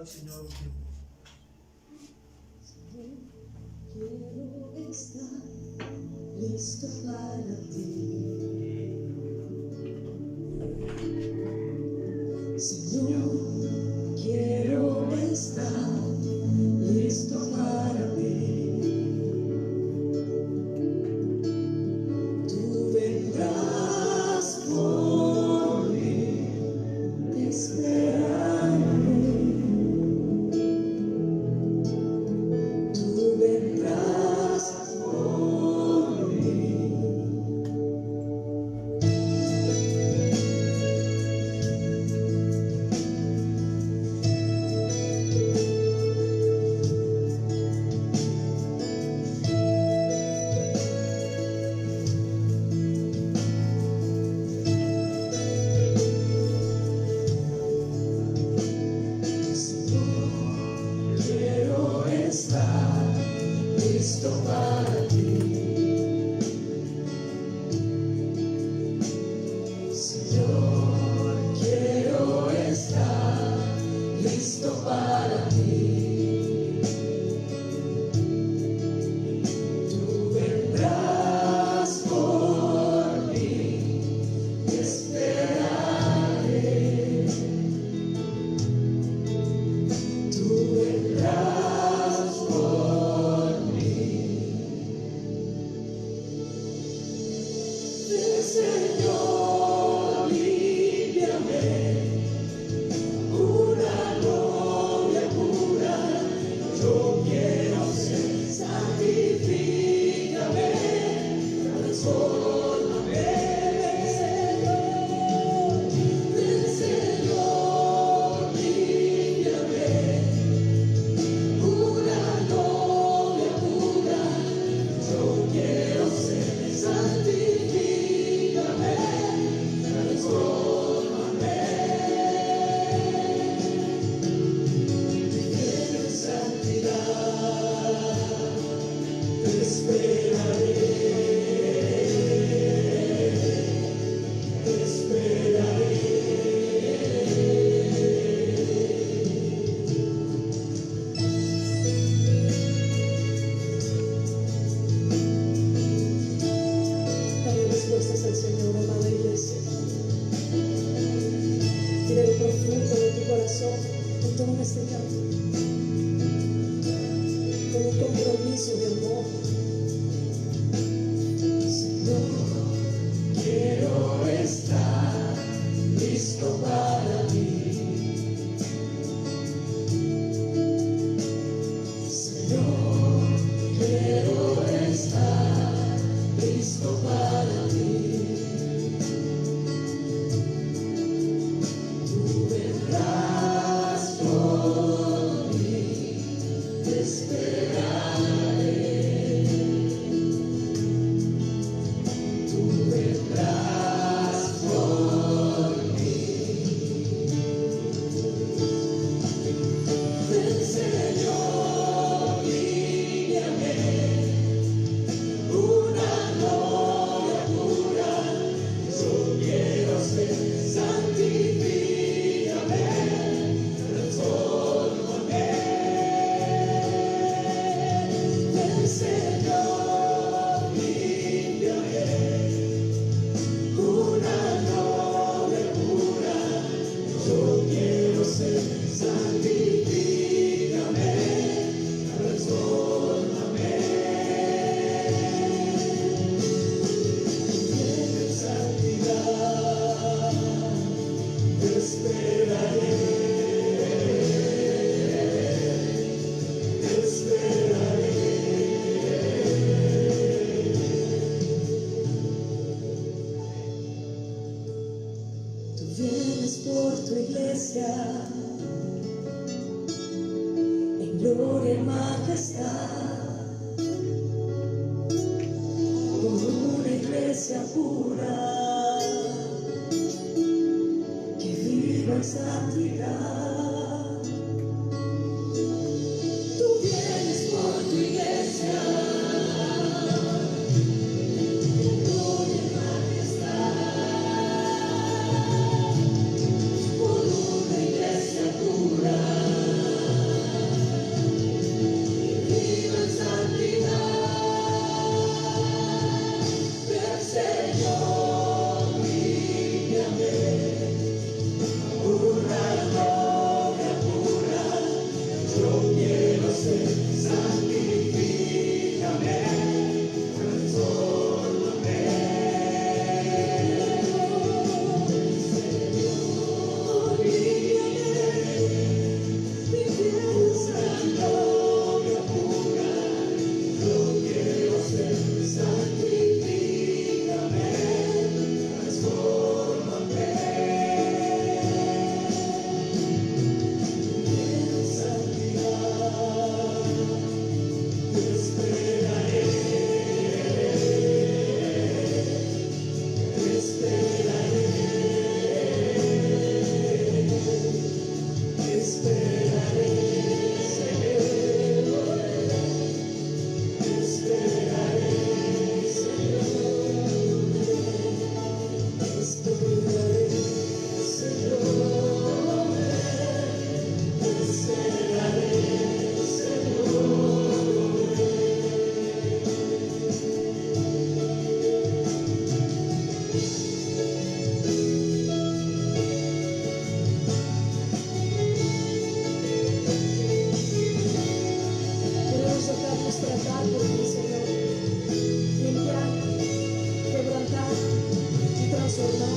Señor, quiero estar listo para ti, Señor, quiero estar listo para ti. Tú vendrás por mí, te esperaré. Listo para ti, Señor, quiero estar listo para ti. Tú vendrás por mí, te esperaré. Tú vendrás por mí. Señor, límpiame, una novia pura, yo quiero ser, santifícame, transfórmame, Señor, límpiame, una novia pura, yo quiero ser, santifícame, transfórmame. En santidad te esperaré, te esperaré. Dale respuestas al Señor, amada iglesia. Dile lo profundo de tu corazón, entona este canto con un compromiso de amor. Señor, quiero estar listo para ti. Señor, quiero estar listo para ti. Tú vendrás por mí, te esperaré. gloria y majestad, por una iglesia pura, que viva en santidad. Tú vienes por tu iglesia, gloria y majestad, por una iglesia pura, que viva en santidad. Ven, Señor, límpiame, una gloria pura, yo quiero ser, santifícame, transfórmame. Señor, límpiame, mi pieza, gloria pura, yo quiero ser, santifícame, transfórmame. Queremos dejarnos tratar por ti, Señor, limpiar, quebrantar y transformar.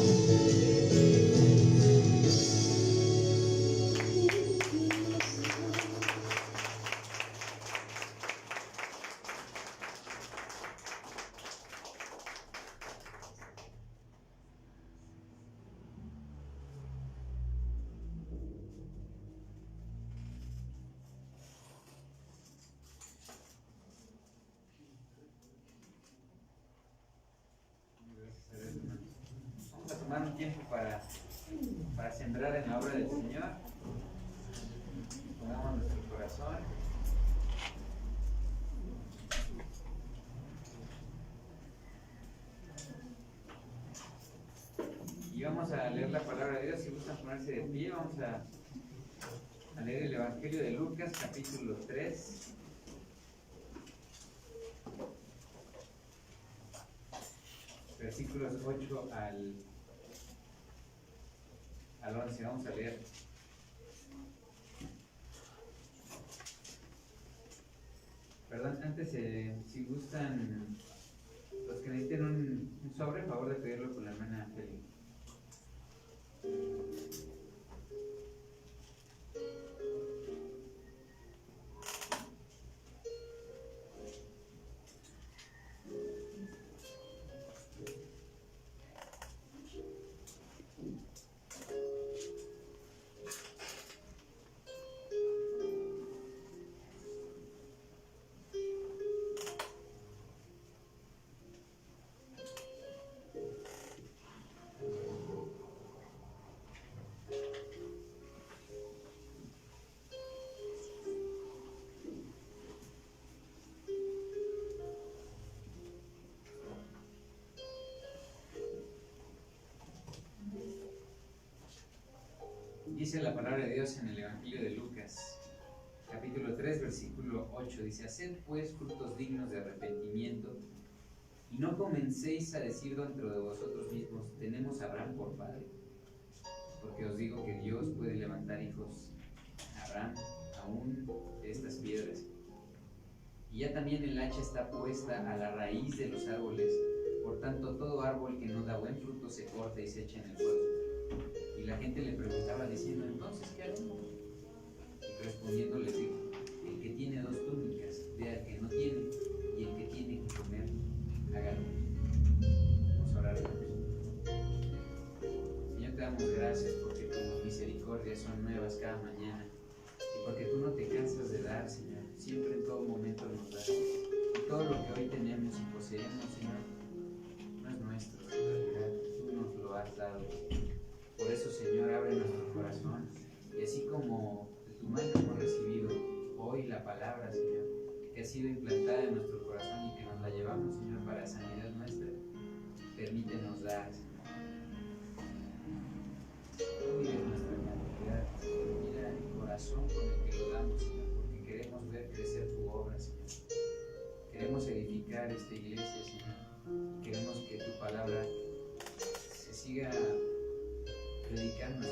Vamos a tomar un tiempo para sembrar en la obra del Señor. Pongamos nuestro corazón. Y vamos a leer la palabra de Dios. Si gustan ponerse de pie, vamos a leer el Evangelio de Lucas, capítulo 3. Versículos 8 al 11. Vamos a leer. Perdón, antes, si gustan, los que necesiten un sobre, favor de pedirlo con la hermana Feli. Dice la palabra de Dios en el Evangelio de Lucas, capítulo 3, versículo 8. Dice: haced pues frutos dignos de arrepentimiento, y no comencéis a decir dentro de vosotros mismos: tenemos a Abraham por padre. Porque os digo que Dios puede levantar hijos a Abraham aún de estas piedras. Y ya también el hacha está puesta a la raíz de los árboles. Por tanto, todo árbol que no da buen fruto se corta y se echa en el fuego. Y la gente le preguntaba diciendo: entonces, ¿qué haremos? Y respondiendo les dijo: el que tiene 2 túnicas, dé al que no tiene, y el que tiene que comer, hágalo. Vamos a orar. Señor, te damos gracias porque tus misericordias son nuevas cada mañana, y porque tú no te cansas de dar, Señor. poseemos, Señor, no es nuestro, en realidad tú nos lo has dado. Por eso, Señor, abre nuestro corazón, y así como de tu mano hemos recibido hoy la palabra, Señor, que ha sido implantada en nuestro corazón y que nos la llevamos, Señor, para sanidad nuestra, permítenos dar, Señor. No mires nuestra cantidad, mira el corazón con el que lo damos, Señor, porque queremos ver crecer tu obra, Señor. Queremos edificar esta iglesia, Señor. Queremos que tu palabra se siga predicando